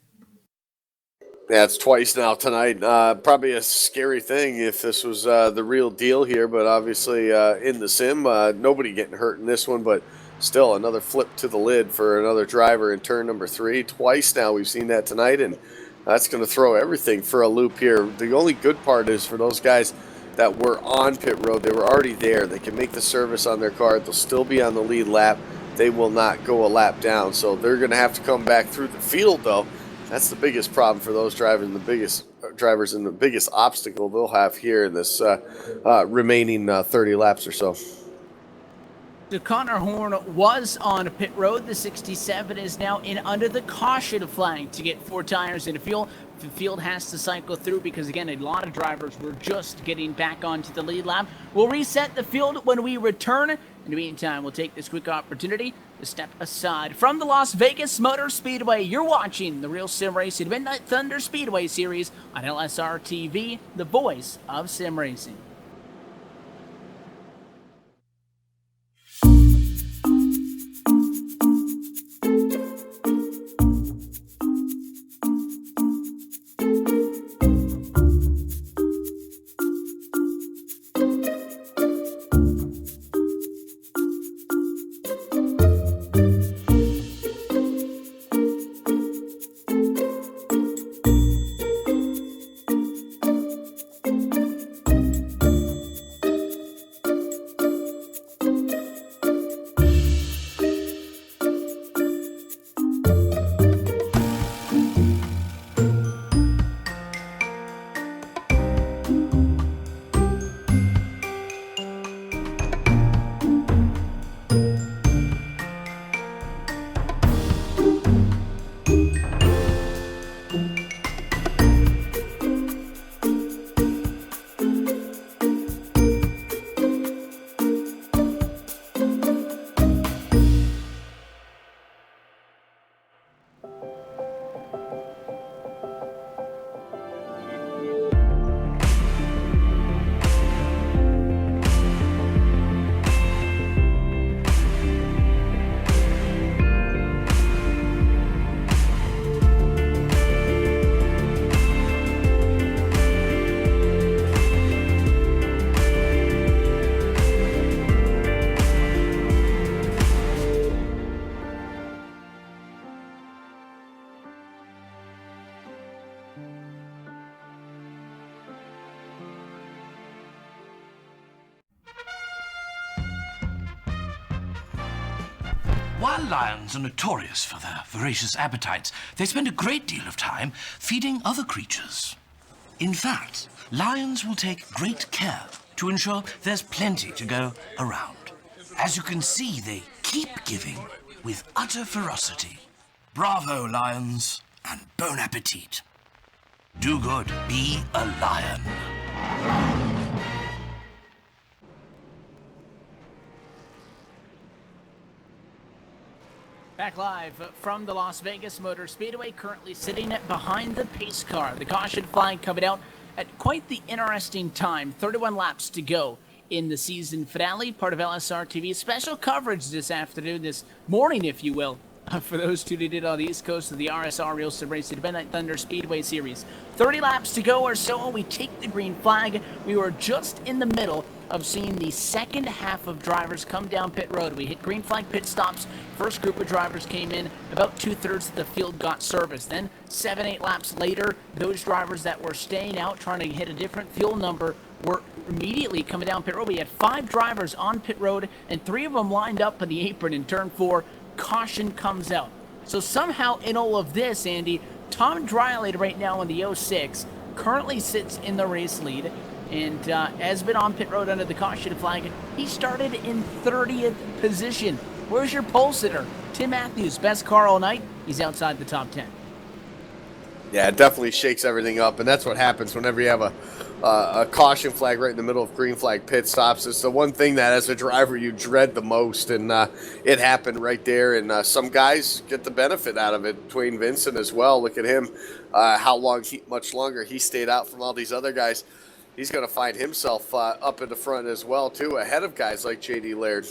Yeah, it's twice now tonight. Probably a scary thing if this was the real deal here, but obviously in the sim, nobody getting hurt in this one, but still another flip to the lid for another driver in turn number 3. Twice now we've seen that tonight, and that's going to throw everything for a loop here. The only good part is for those guys that were on pit road, they were already there. They can make the service on their car. They'll still be on the lead lap. They will not go a lap down, so they're going to have to come back through the field, though. That's the biggest problem for those drivers and the biggest obstacle they'll have here in this remaining 30 laps or so. So Connor Horn was on pit road. The 67 is now in under the caution flag to get 4 tires in the field. The field has to cycle through because, again, a lot of drivers were just getting back onto the lead lap. We'll reset the field when we return. In the meantime, we'll take this quick opportunity to step aside from the Las Vegas Motor Speedway. You're watching the Real Sim Racing Midnight Thunder Speedway Series on LSRTV, the voice of sim racing. While lions are notorious for their voracious appetites, they spend a great deal of time feeding other creatures. In fact, lions will take great care to ensure there's plenty to go around. As you can see, they keep giving with utter ferocity. Bravo, lions, and bon appetit. Do good, be a lion. Back live from the Las Vegas Motor Speedway, currently sitting behind the pace car. The caution flag coming out at quite the interesting time. 31 laps to go in the season finale, part of LSRTV. Special coverage this afternoon, this morning, if you will, for those tuning in on the East Coast of the RSR Real Sim Racing Midnight Thunder Speedway Series. 30 laps to go or so, we take the green flag. We were just in the middle of seeing the second half of drivers come down pit road. We hit green flag pit stops. First group of drivers came in. About 2/3 of the field got service. Then 7-8 laps later, those drivers that were staying out trying to hit a different fuel number were immediately coming down pit road. We had 5 drivers on pit road, and 3 of them lined up in the apron in turn 4. Caution comes out. So somehow in all of this, Andy, Tom Dryland right now in the 06 currently sits in the race lead and has been on pit road under the caution flag. He started in 30th position. Where's your pole sitter? Tim Matthews, best car all night. He's outside the top 10. Yeah, it definitely shakes everything up, and that's what happens whenever you have a caution flag right in the middle of green flag pit stops. It's the one thing that, as a driver, you dread the most, and it happened right there. And some guys get the benefit out of it. Dwayne Vincent as well. Look at him, much longer he stayed out from all these other guys. He's going to find himself up in the front as well, too, ahead of guys like J.D. Laird.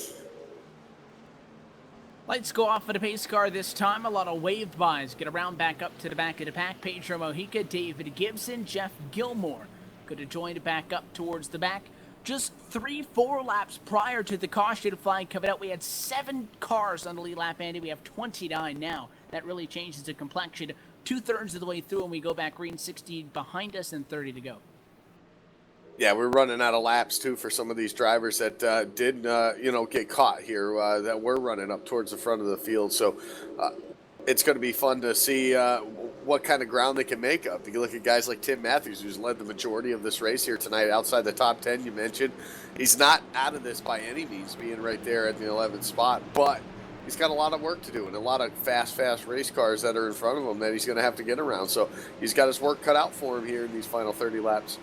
Lights go off for the pace car this time. A lot of waved bys. Get around back up to the back of the pack. Pedro Mojica, David Gibson, Jeff Gilmore could have joined back up towards the back. Just 3-4 laps prior to the caution flag coming out, we had 7 cars on the lead lap, Andy. We have 29 now. That really changes the complexion. 2/3 of the way through, and we go back green, 60 behind us and 30 to go. Yeah, we're running out of laps, too, for some of these drivers that did get caught here, that were running up towards the front of the field. So it's going to be fun to see what kind of ground they can make up. You can look at guys like Tim Matthews, who's led the majority of this race here tonight, outside the top 10 you mentioned. He's not out of this by any means, being right there at the 11th spot, but he's got a lot of work to do and a lot of fast race cars that are in front of him that he's going to have to get around. So he's got his work cut out for him here in these final 30 laps.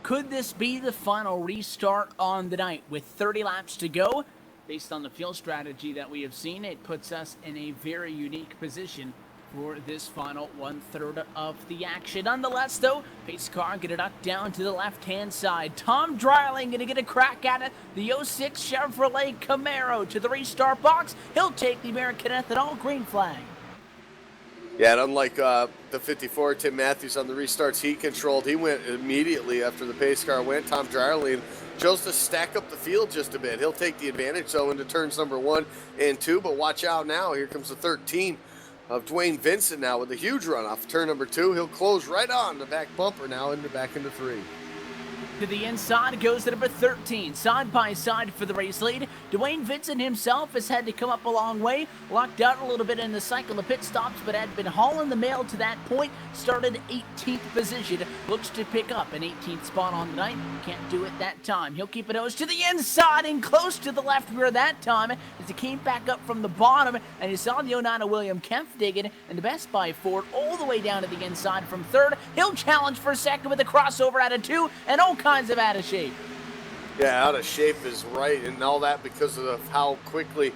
Could this be the final restart on the night with 30 laps to go? Based on the fuel strategy that we have seen, it puts us in a very unique position for this final 1/3 of the action. Nonetheless, though, pace car going to duck down to the left-hand side. Tom Dryling going to get a crack at it. The 06 Chevrolet Camaro to the restart box. He'll take the American Ethanol green flag. Yeah, and unlike the 54, Tim Matthews on the restarts he controlled, he went immediately after the pace car went. Tom Dryland chose to stack up the field just a bit. He'll take the advantage, though, into turns number 1 and 2, but watch out now. Here comes the 13 of Dwayne Vincent now with a huge run off turn number 2. He'll close right on the back bumper now back into 3. To the inside goes to number 13, side by side for the race lead. Dwayne Vincent himself has had to come up a long way, locked out a little bit in the cycle of pit stops, but had been hauling the mail to that point. Started 18th position, looks to pick up an 18th spot on the night. Can't do it that time. He'll keep a nose to the inside and close to the left rear that time as he came back up from the bottom, and you saw the 09 of William Kempf digging, and the Best Buy Ford all the way down to the inside from 3rd. He'll challenge for 2nd with a crossover out of 2, and all kinds of out of shape. Yeah, out of shape is right, and all that because of how quickly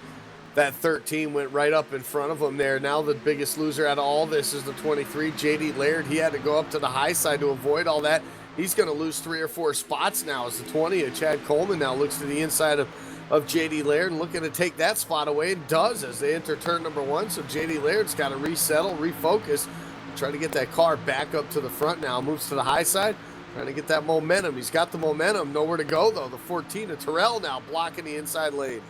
that 13 went right up in front of him there. Now the biggest loser out of all this is the 23, J.D. Laird. He had to go up to the high side to avoid all that. He's going to lose 3 or 4 spots now as the 20 of Chad Coleman now looks to the inside of J.D. Laird and looking to take that spot away, and does as they enter turn number 1. So J.D. Laird's got to resettle, refocus, try to get that car back up to the front now. Moves to the high side. Trying to get that momentum. He's got the momentum. Nowhere to go, though. The 14 of Terrell now blocking the inside lane.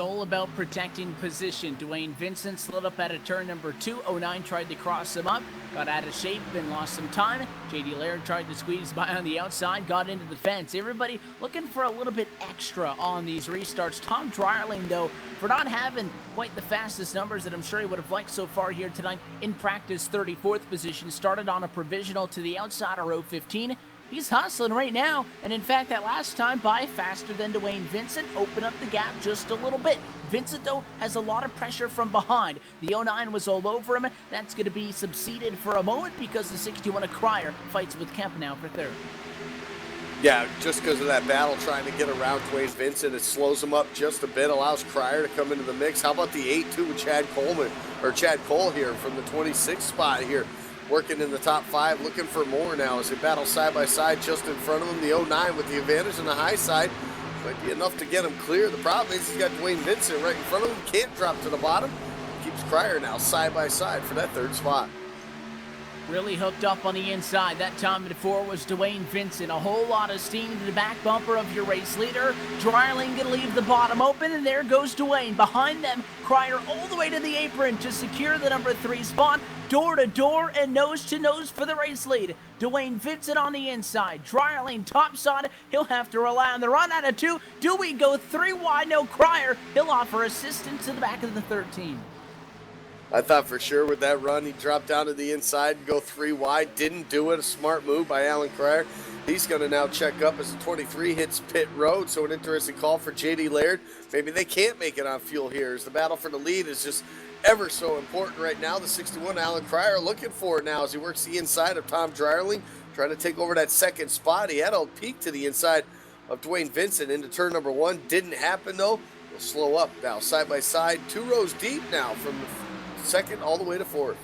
All about protecting position. Dwayne Vincent slid up out of turn number 2. 09 tried to cross him up, got out of shape and lost some time. JD Laird tried to squeeze by on the outside, got into the fence. Everybody looking for a little bit extra on these restarts. Tom Dryerling, though, for not having quite the fastest numbers that I'm sure he would have liked so far here tonight in practice, 34th position, started on a provisional to the outside of row 15. He's hustling right now, and in fact, that last time by faster than Dwayne Vincent, opened up the gap just a little bit. Vincent, though, has a lot of pressure from behind. The 09 was all over him. That's going to be subsided for a moment because the 61 of Cryer fights with Kemp now for third. Yeah, just because of that battle trying to get around Dwayne Vincent, it slows him up just a bit, allows Cryer to come into the mix. How about the 8-2 with Chad Cole here from the 26th spot here? Working in the top 5, looking for more now as they battle side by side just in front of him. The 09 with the advantage on the high side might be enough to get him clear. The problem is he's got Dwayne Vincent right in front of him. Can't drop to the bottom. Keeps Cryer now side by side for that third spot. Really hooked up on the inside. That time before was Dwayne Vincent. A whole lot of steam to the back bumper of your race leader. Dryerling going to leave the bottom open, and there goes Dwayne. Behind them, Cryer all the way to the apron to secure the number 3 spot. Door to door and nose to nose for the race lead. Dwayne Vincent on the inside. Dryerling topside. He'll have to rely on the run out of 2. Do we go 3 wide? No, Cryer. He'll offer assistance to the back of the 13. I thought for sure with that run, he'd drop down to the inside and go 3 wide. Didn't do it. A smart move by Alan Cryer. He's going to now check up as the 23 hits pit road. So an interesting call for JD Laird. Maybe they can't make it on fuel here as the battle for the lead is just ever so important right now. The 61 Alan Cryer looking for it now as he works the inside of Tom Dryerling, trying to take over that second spot. He had a peek to the inside of Dwayne Vincent into turn number 1. Didn't happen though. He'll slow up now side by side. 2 rows deep now from the second all the way to 4th.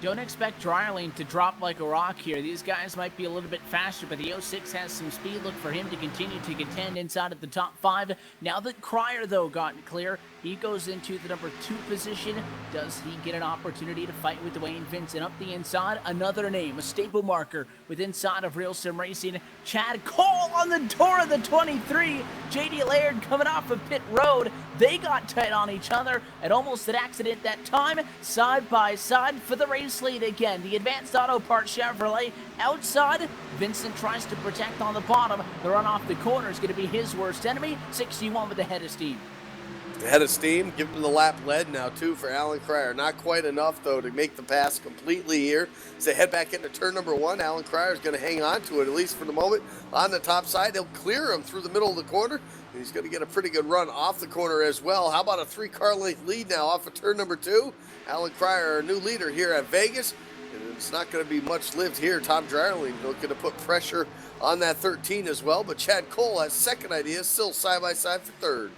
Don't expect Dryerling to drop like a rock here. These guys might be a little bit faster, but the 06 has some speed. Look for him to continue to contend inside of the top 5. Now that Cryer, though, gotten clear, he goes into the number 2 position. Does he get an opportunity to fight with Dwayne Vincent up the inside? Another name, a staple marker with inside of Real Sim Racing. Chad Cole on the door of the 23. JD Laird coming off of pit road. They got tight on each other and almost an accident that time. Side by side for the race lead again. The Advanced Auto Parts Chevrolet outside. Vincent tries to protect on the bottom. The run off the corner is going to be his worst enemy. 61 with the head of steam. Head of steam, give him the lap lead now too for Alan Cryer. Not quite enough though to make the pass completely here. As they head back into turn number 1, Alan Cryer is going to hang on to it at least for the moment. On the top side, he'll clear him through the middle of the corner. And he's going to get a pretty good run off the corner as well. How about a 3-car length lead now off of turn number 2? Alan Cryer, our new leader here at Vegas. And it's not going to be much lived here. Tom Dryerling looking to put pressure on that 13 as well. But Chad Cole has second idea, still side by side for third.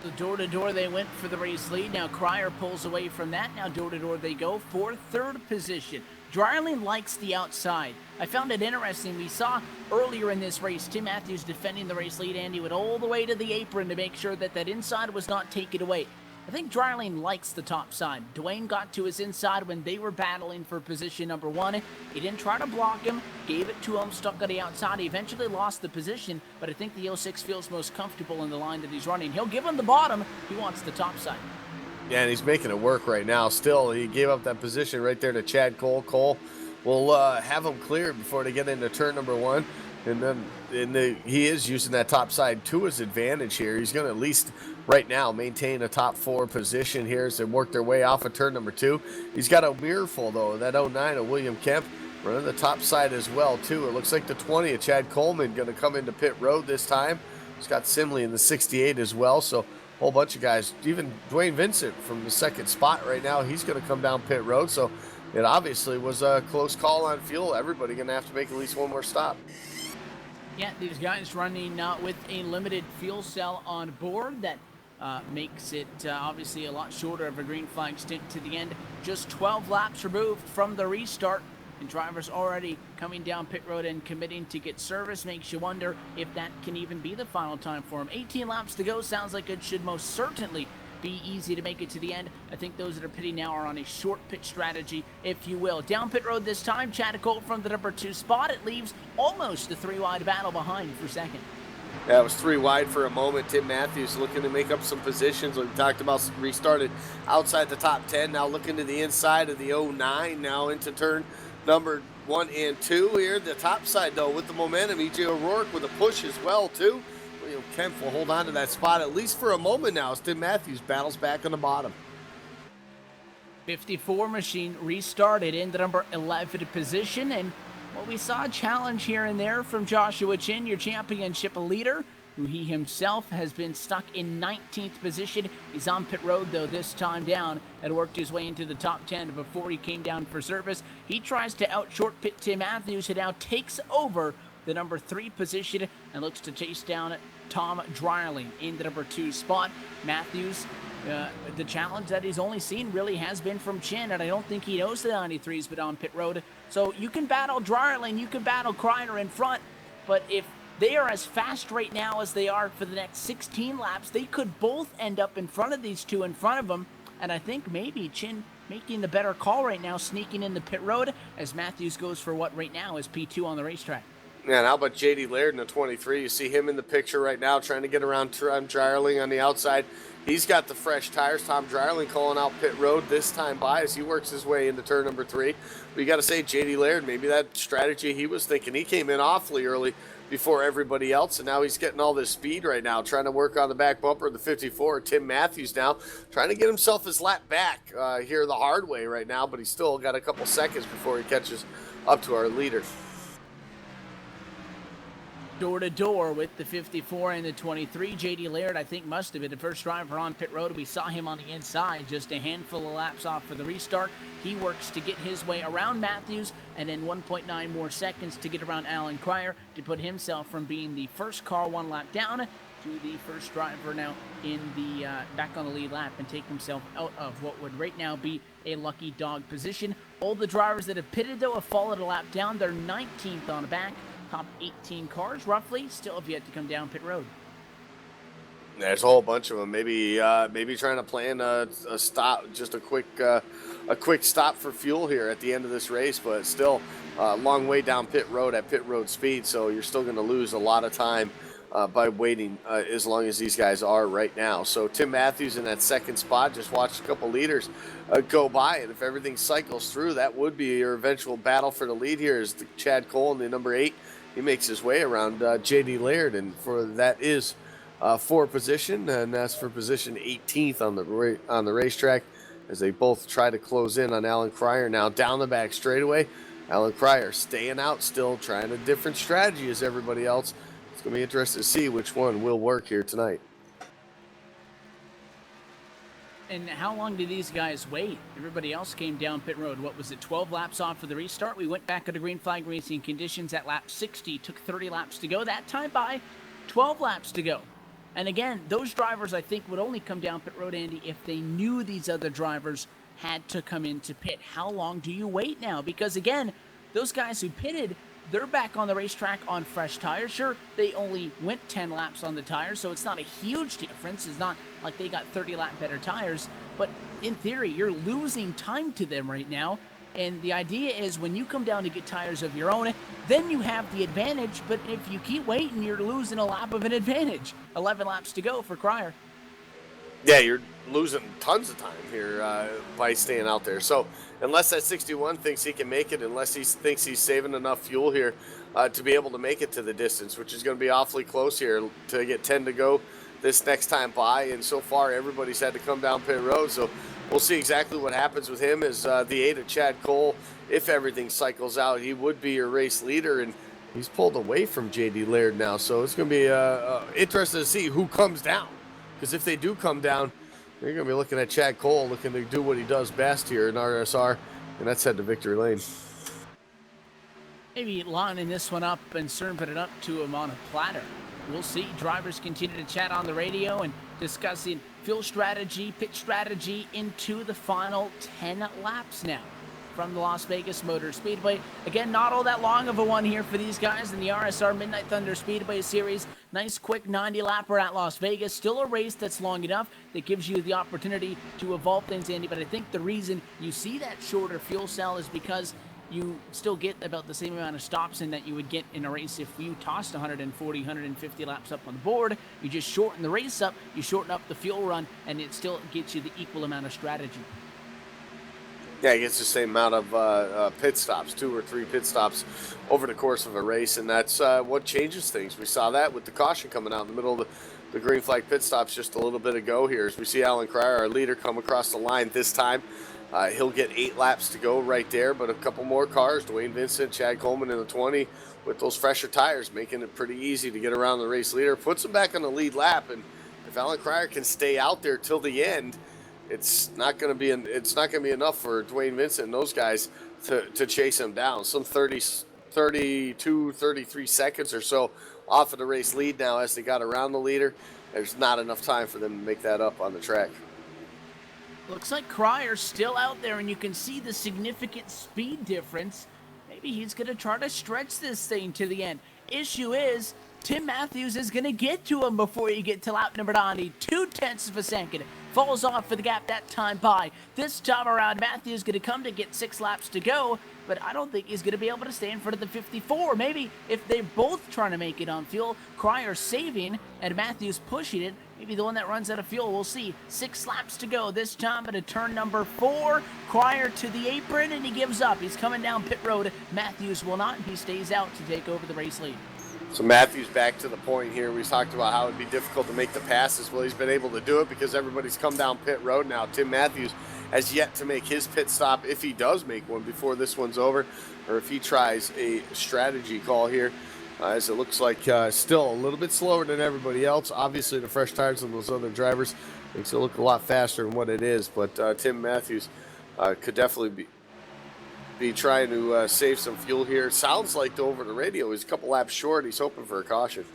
The door-to-door they went for the race lead. Now Cryer pulls away from that. Now door-to-door they go for third position. Dryerling likes the outside. I found it interesting. We saw earlier in this race, Tim Matthews defending the race lead, and he went all the way to the apron to make sure that that inside was not taken away. I think Dryerling likes the top side. Dwayne got to his inside when they were battling for position number 1. He didn't try to block him, gave it to him, stuck on the outside. He eventually lost the position, but I think the 06 feels most comfortable in the line that he's running. He'll give him the bottom. He wants the top side. Yeah, and he's making it work right now. Still, he gave up that position right there to Chad Cole. Cole will have him cleared before they get into turn number 1. And then he is using that top side to his advantage here. He's going to at least right now maintain a top 4 position here as they work their way off of turn number 2. He's got a mirror full, though, that 09 of William Kemp running the top side as well, too. It looks like the 20 of Chad Coleman going to come into pit road this time. He's got Simley in the 68 as well, so a whole bunch of guys. Even Dwayne Vincent from the second spot right now, he's going to come down pit road, so it obviously was a close call on fuel. Everybody going to have to make at least one more stop. Yeah, these guys running with a limited fuel cell on board. That makes it obviously a lot shorter of a green flag stint to the end. Just 12 laps removed from the restart, and drivers already coming down pit road and committing to get service. Makes you wonder if that can even be the final time for them. 18 laps to go. Sounds like it should most certainly be easy to make it to the end. I think those that are pitting now are on a short pit strategy, if you will. Down pit road this time, Chad Cole from the number 2 spot. It leaves almost a 3-wide battle behind for second. Yeah, it was 3 wide for a moment. Tim Matthews looking to make up some positions. Like we talked about, restarted outside the top 10. Now looking to the inside of the 09. Now into turn number 1 and 2 here. The top side, though, with the momentum. E.J. O'Rourke with a push as well, too. William Kemp will hold on to that spot at least for a moment now as Tim Matthews battles back on the bottom. 54 machine restarted in the number 11 position, and well, we saw a challenge here and there from Joshua Chin, your championship leader, who he himself has been stuck in 19th position. He's on pit road, though, this time down, and worked his way into the top 10 before he came down for service. He tries to outshort pit Tim Matthews, who now takes over the number 3 position and looks to chase down Tom Dryling in the number 2 spot. Matthews, the challenge that he's only seen really has been from Chin, and I don't think he knows the 93's been on pit road. So you can battle Dryling, you can battle Kreiner in front, but if they are as fast right now as they are for the next 16 laps, they could both end up in front of these two in front of them, and I think maybe Chin making the better call right now, sneaking in the pit road as Matthews goes for what right now is P2 on the racetrack. Yeah, and how about J.D. Laird in the 23? You see him in the picture right now trying to get around Tom Dryling on the outside. He's got the fresh tires. Tom Dryling calling out pit road this time by as he works his way into turn number 3. But you got to say, J.D. Laird, maybe that strategy he was thinking. He came in awfully early before everybody else, and now he's getting all this speed right now, trying to work on the back bumper of the 54. Tim Matthews now trying to get himself his lap back here the hard way right now, but he's still got a couple seconds before he catches up to our leader. Door to door with the 54 and the 23. J.D. Laird, I think, must have been the first driver on pit road. We saw him on the inside, just a handful of laps off for the restart. He works to get his way around Matthews, and then 1.9 more seconds to get around Alan Kreiner to put himself from being the first car 1 lap down to the first driver now in the back on the lead lap and take himself out of what would right now be a lucky dog position. All the drivers that have pitted, though, have followed a lap down. They're 19th on the back. Top 18 cars, roughly, still have yet to come down pit road. There's a whole bunch of them. Maybe trying to plan a stop, just a quick stop for fuel here at the end of this race, but still a long way down pit road at pit road speed, so you're still going to lose a lot of time by waiting as long as these guys are right now. So Tim Matthews in that second spot, just watched a couple leaders go by, and if everything cycles through, that would be your eventual battle for the lead here is Chad Cole in the number 8. He makes his way around J.D. Laird, and for that is for position, and that's for position 18th on the racetrack as they both try to close in on Alan Kreiner now down the back straightaway. Alan Kreiner staying out still, trying a different strategy as everybody else. It's going to be interesting to see which one will work here tonight. And how long did these guys wait? Everybody else came down pit road. What was it, 12 laps off for the restart? We went back into green flag racing conditions at lap 60. Took 30 laps to go. That time by 12 laps to go. And again, those drivers, I think, would only come down pit road, Andy, if they knew these other drivers had to come into pit. How long do you wait now? Because again, those guys who pitted, they're back on the racetrack on fresh tires. Sure, they only went 10 laps on the tires, so it's not a huge difference. It's not like they got 30 lap better tires, but in theory, you're losing time to them right now. And the idea is when you come down to get tires of your own, then you have the advantage, but if you keep waiting, you're losing a lap of an advantage. 11 laps to go for Kreiner. Yeah, you're losing tons of time here by staying out there. So unless that 61 thinks he can make it, unless he thinks he's saving enough fuel here to be able to make it to the distance, which is going to be awfully close here to get 10 to go this next time by. And so far, everybody's had to come down pit road. So we'll see exactly what happens with him as the 8 of Chad Cole. If everything cycles out, he would be your race leader. And he's pulled away from J.D. Laird now. So it's going to be interesting to see who comes down. Because if they do come down, you're going to be looking at Chad Cole looking to do what he does best here in RSR, and that's head to victory lane. Maybe lining this one up and serving it up to him on a platter. We'll see. Drivers continue to chat on the radio and discussing fuel strategy, pit strategy into the final 10 laps now from the Las Vegas Motor Speedway. Again, not all that long of a one here for these guys in the RSR Midnight Thunder Speedway Series. Nice quick 90-lapper at Las Vegas. Still a race that's long enough that gives you the opportunity to evolve things, Andy. But I think the reason you see that shorter fuel cell is because you still get about the same amount of stops in that you would get in a race if you tossed 140, 150 laps up on the board. You just shorten the race up, you shorten up the fuel run, and it still gets you the equal amount of strategy. Yeah, he gets the same amount of pit stops, 2 or 3 pit stops over the course of a race, and that's what changes things. We saw that with the caution coming out in the middle of the green flag pit stops just a little bit ago here. As we see Alan Cryer, our leader, come across the line this time. He'll get 8 laps to go right there, but a couple more cars, Dwayne Vincent, Chad Coleman in the 20, with those fresher tires, making it pretty easy to get around the race leader. Puts him back on the lead lap, and if Alan Cryer can stay out there till the end, it's not going to be enough for Dwayne Vincent and those guys to chase him down. Some 32, 33 seconds or so off of the race lead now as they got around the leader. There's not enough time for them to make that up on the track. Looks like Cryer's still out there, and you can see the significant speed difference. Maybe he's going to try to stretch this thing to the end. Issue is, Tim Matthews is going to get to him before you get to lap number 90. 0.2 of a second. Falls off for the gap that time by. This time around, Matthews going to come to get 6 laps to go, but I don't think he's going to be able to stay in front of the 54. Maybe if they're both trying to make it on fuel, Cryer saving and Matthews pushing it, maybe the one that runs out of fuel. We'll see. 6 laps to go this time at turn number 4. Cryer to the apron, and he gives up. He's coming down pit road. Matthews will not. He stays out to take over the race lead. So Matthews back to the point here. We talked about how it'd be difficult to make the passes. Well, he's been able to do it because everybody's come down pit road now. Tim Matthews has yet to make his pit stop, if he does make one before this one's over, or if he tries a strategy call here, as it looks like still a little bit slower than everybody else. Obviously, the fresh tires of those other drivers makes it look a lot faster than what it is, but Tim Matthews could definitely be trying to save some fuel here. Sounds like over the radio he's a couple laps short. He's hoping for a caution.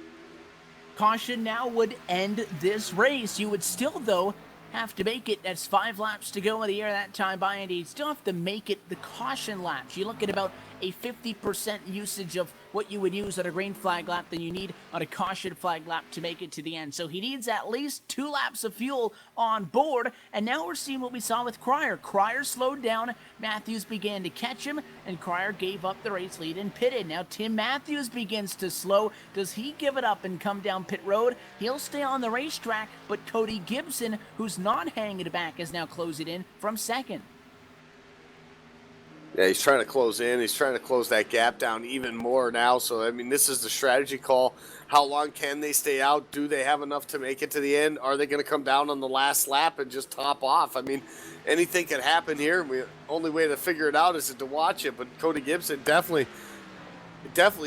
Caution now would end this race. You would still, though, have to make it. That's 5 laps to go in the air that time by, and you still have to make it the caution laps. You look at about a 50% usage of what you would use on a green flag lap than you need on a caution flag lap to make it to the end. So he needs at least 2 laps of fuel on board, and now we're seeing what we saw with Cryer. Cryer slowed down, Matthews began to catch him, and Cryer gave up the race lead and pitted. Now Tim Matthews begins to slow. Does he give it up and come down pit road? He'll stay on the racetrack, but Cody Gibson, who's not hanging back, is now closing in from second. Yeah, he's trying to close in. He's trying to close that gap down even more now. So, I mean, this is the strategy call. How long can they stay out? Do they have enough to make it to the end? Are they going to come down on the last lap and just top off? I mean, anything could happen here. The only way to figure it out is to watch it. But Cody Gibson definitely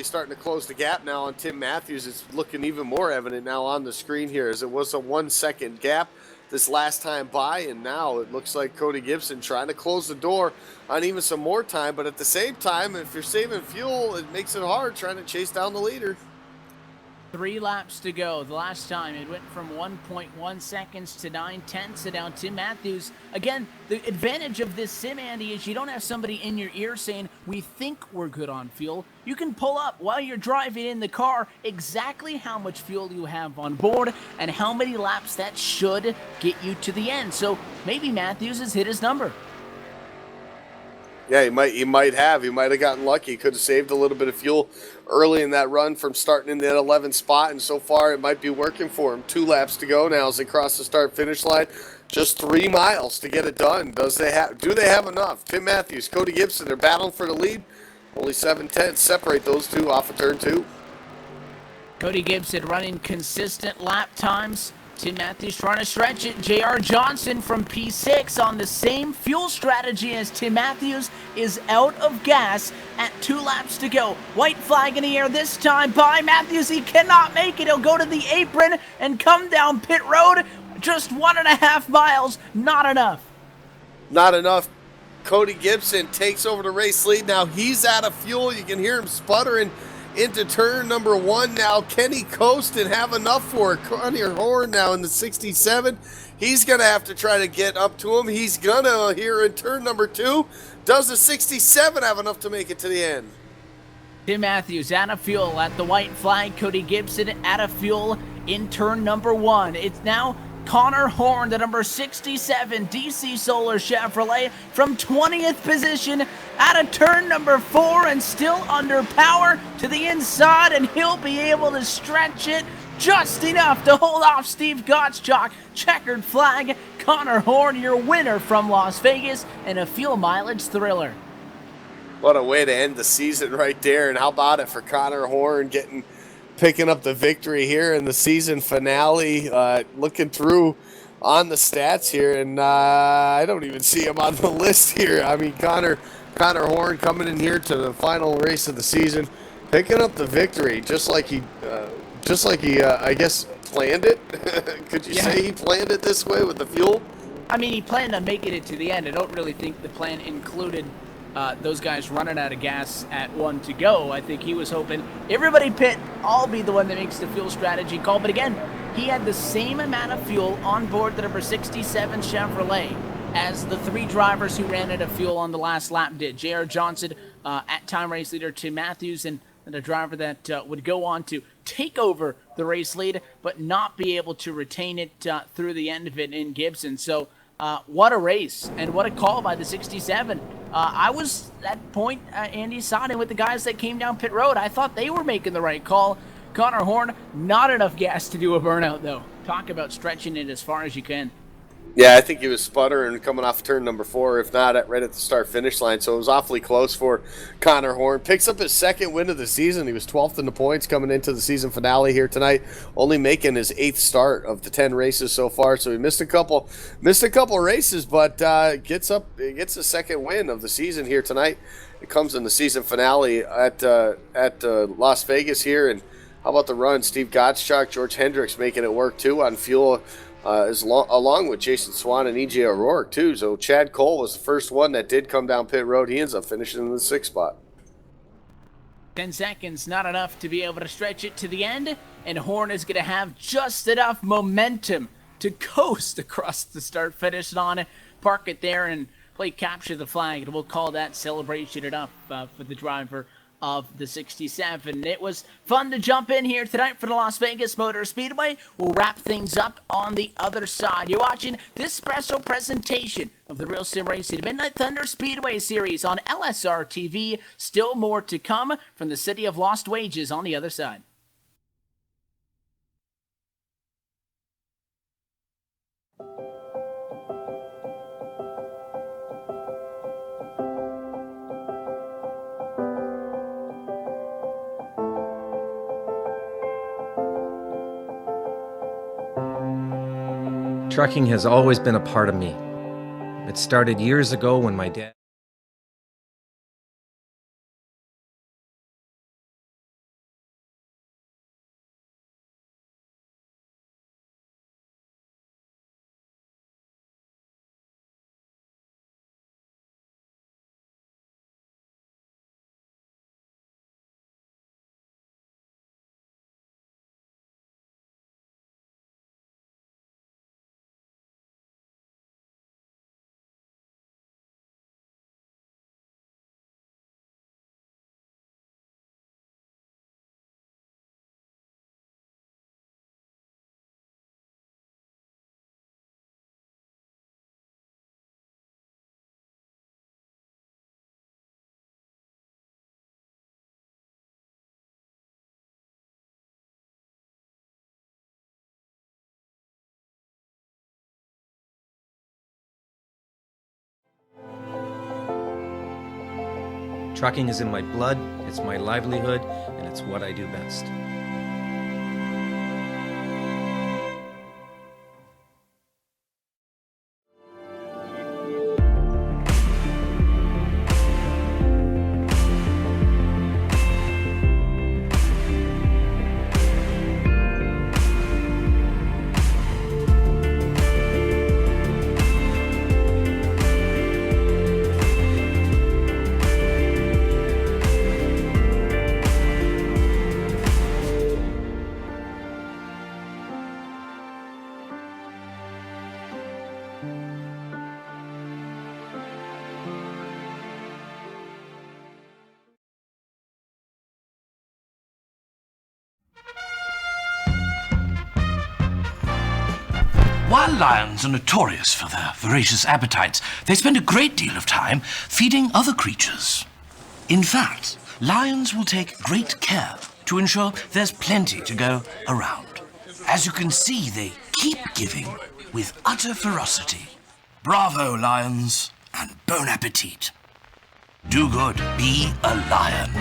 starting to close the gap now on Tim Matthews. It's looking even more evident now on the screen here, as it was a 1-second gap this last time by, and now it looks like Cody Gibson trying to close the door on even some more time. But at the same time, if you're saving fuel, it makes it hard trying to chase down the leader. 3 laps to go. The last time it went from 1.1 seconds to 9/10, and now Tim Matthews. Again, the advantage of this sim, Andy, is you don't have somebody in your ear saying, we think we're good on fuel. You can pull up while you're driving in the car exactly how much fuel you have on board and how many laps that should get you to the end. So maybe Matthews has hit his number. Yeah, he might have gotten lucky. He could have saved a little bit of fuel early in that run from starting in that 11th spot, and so far it might be working for him. 2 laps to go now as they cross the start-finish line. Just 3 miles to get it done. Do they have enough? Tim Matthews, Cody Gibson, they're battling for the lead. Only 7/10 separate those two off of turn 2. Cody Gibson running consistent lap times. Tim Matthews trying to stretch it. J.R. Johnson from P6 on the same fuel strategy as Tim Matthews is out of gas at 2 laps to go. White flag in the air this time by Matthews. He cannot make it. He'll go to the apron and come down pit road. Just 1.5 miles. Not enough. Not enough. Cody Gibson takes over the race lead. Now he's out of fuel. You can hear him sputtering into turn number 1 now. Kenny coast and have enough for it. Connie Horn now in the 67. He's going to have to try to get up to him. He's going to here in turn number 2. Does the 67 have enough to make it to the end? Tim Matthews out of fuel at the white flag. Cody Gibson out of fuel in turn number 1. It's now Connor Horn, the number 67 DC Solar Chevrolet, from 20th position out of turn number 4 and still under power to the inside, and he'll be able to stretch it just enough to hold off Steve Gottschalk. Checkered flag, Connor Horn, your winner from Las Vegas, and a fuel mileage thriller. What a way to end the season right there. And how about it for Connor Horn picking up the victory here in the season finale. Looking through on the stats here, and I don't even see him on the list here. I mean, Connor Horn coming in here to the final race of the season, picking up the victory, just like he I guess planned it. Could you say he planned it this way with the fuel? I mean, he planned on making it to the end. I don't really think the plan included those guys running out of gas at 1 to go. I think he was hoping everybody pit, I'll be the one that makes the fuel strategy call. But again, he had the same amount of fuel on board the number 67 Chevrolet as the 3 drivers who ran out of fuel on the last lap did. J.R. Johnson, at time race leader, Tim Matthews, and the driver that would go on to take over the race lead, but not be able to retain it through the end of it in Gibson. So what a race, and what a call by the 67. I was at point, Andy, siding with the guys that came down pit road. I thought they were making the right call. Connor Horn, not enough gas to do a burnout, though. Talk about stretching it as far as you can. Yeah, I think he was sputtering coming off turn number 4, if not right at the start-finish line. So it was awfully close for Connor Horn. Picks up his second win of the season. He was 12th in the points coming into the season finale here tonight, only making his 8th start of the 10 races so far. So he missed a couple races, but gets the second win of the season here tonight. It comes in the season finale at Las Vegas here. And how about the run? Steve Gottschalk, George Hendricks making it work too on fuel. Along with Jason Swan and E.J. O'Rourke, too. So Chad Cole was the first one that did come down pit road. He ends up finishing in the 6th spot. 10 seconds, not enough to be able to stretch it to the end, and Horn is going to have just enough momentum to coast across the start-finish line, park it there, and play capture the flag, and we'll call that celebration enough for the driver of the 67. It was fun to jump in here tonight for the Las Vegas Motor Speedway. We'll wrap things up on the other side. You're watching this special presentation of the Real Sim Racing Midnight Thunder Speedway Series on LSRTV. Still more to come from the City of Lost Wages on the other side. Trucking has always been a part of me. It started years ago when my dad Trucking is in my blood, it's my livelihood, and it's what I do best. While lions are notorious for their voracious appetites, they spend a great deal of time feeding other creatures. In fact, lions will take great care to ensure there's plenty to go around. As you can see, they keep giving with utter ferocity. Bravo, lions, and bon appetit. Do good, be a lion.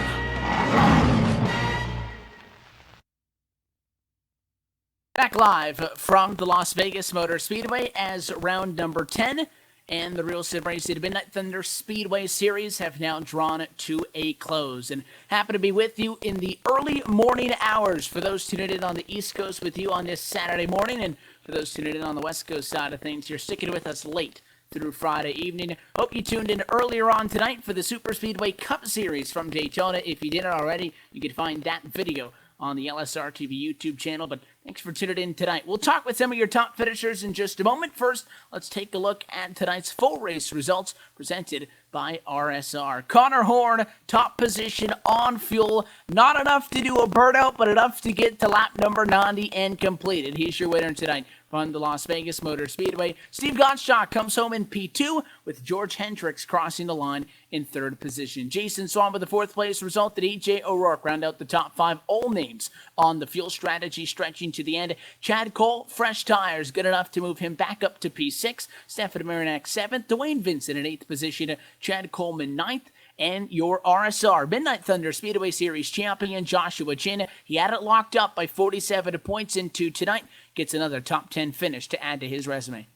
Back live from the Las Vegas Motor Speedway as round number 10 and the Real Sim Racing Midnight Thunder Speedway Series have now drawn to a close. And happy to be with you in the early morning hours for those tuning in on the East Coast with you on this Saturday morning, and for those tuning in on the West Coast side of things, you're sticking with us late through Friday evening. Hope you tuned in earlier on tonight for the Super Speedway Cup Series from Daytona. If you didn't already, you can find that video on the LSRTV YouTube channel, but thanks for tuning in tonight. We'll talk with some of your top finishers in just a moment. First, let's take a look at tonight's full race results presented by RSR. Connor Horn, top position on fuel. Not enough to do a burnout, but enough to get to lap number 90 and completed. He's your winner tonight from the Las Vegas Motor Speedway. Steve Gottschalk comes home in P2 with George Hendricks crossing the line in third position. Jason Swan with the fourth place result. That E.J. O'Rourke round out the top 5. All names on the fuel strategy stretching to the end. Chad Cole, fresh tires, good enough to move him back up to P6. Stefan Marinak 7th. Dwayne Vincent in 8th position. Chad Coleman 9th. And your RSR Midnight Thunder Speedway Series champion Joshua Chin. He had it locked up by 47 points into tonight. Gets another top 10 finish to add to his resume.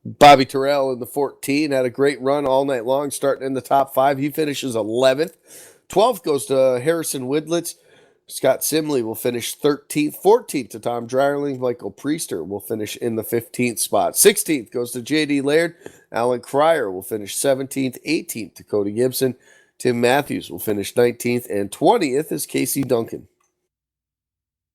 Bobby Terrell in the 14 had a great run all night long, starting in the top 5. He finishes 11th. 12th goes to Harrison Widlitz. Scott Simley will finish 13th. 14th to Tom Dryerling. Michael Priester will finish in the 15th spot. 16th goes to J.D. Laird. Alan Cryer will finish 17th. 18th to Cody Gibson. Tim Matthews will finish 19th. And 20th is Casey Duncan.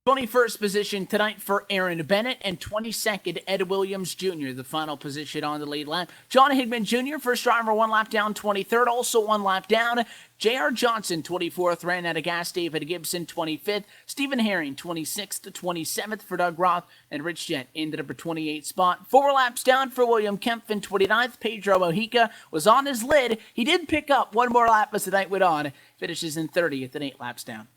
21st position tonight for Aaron Bennett, and 22nd, Ed Williams Jr., the final position on the lead lap. John Higman Jr., first driver, 1 lap down, 23rd, also 1 lap down. J.R. Johnson, 24th, ran out of gas. David Gibson, 25th. Stephen Herring, 26th to 27th for Doug Roth, and Rich Jett ended up at 28th spot. 4 laps down for William Kempf in 29th. Pedro Mojica was on his lid. He did pick up 1 more lap as the night went on. Finishes in 30th and 8 laps down.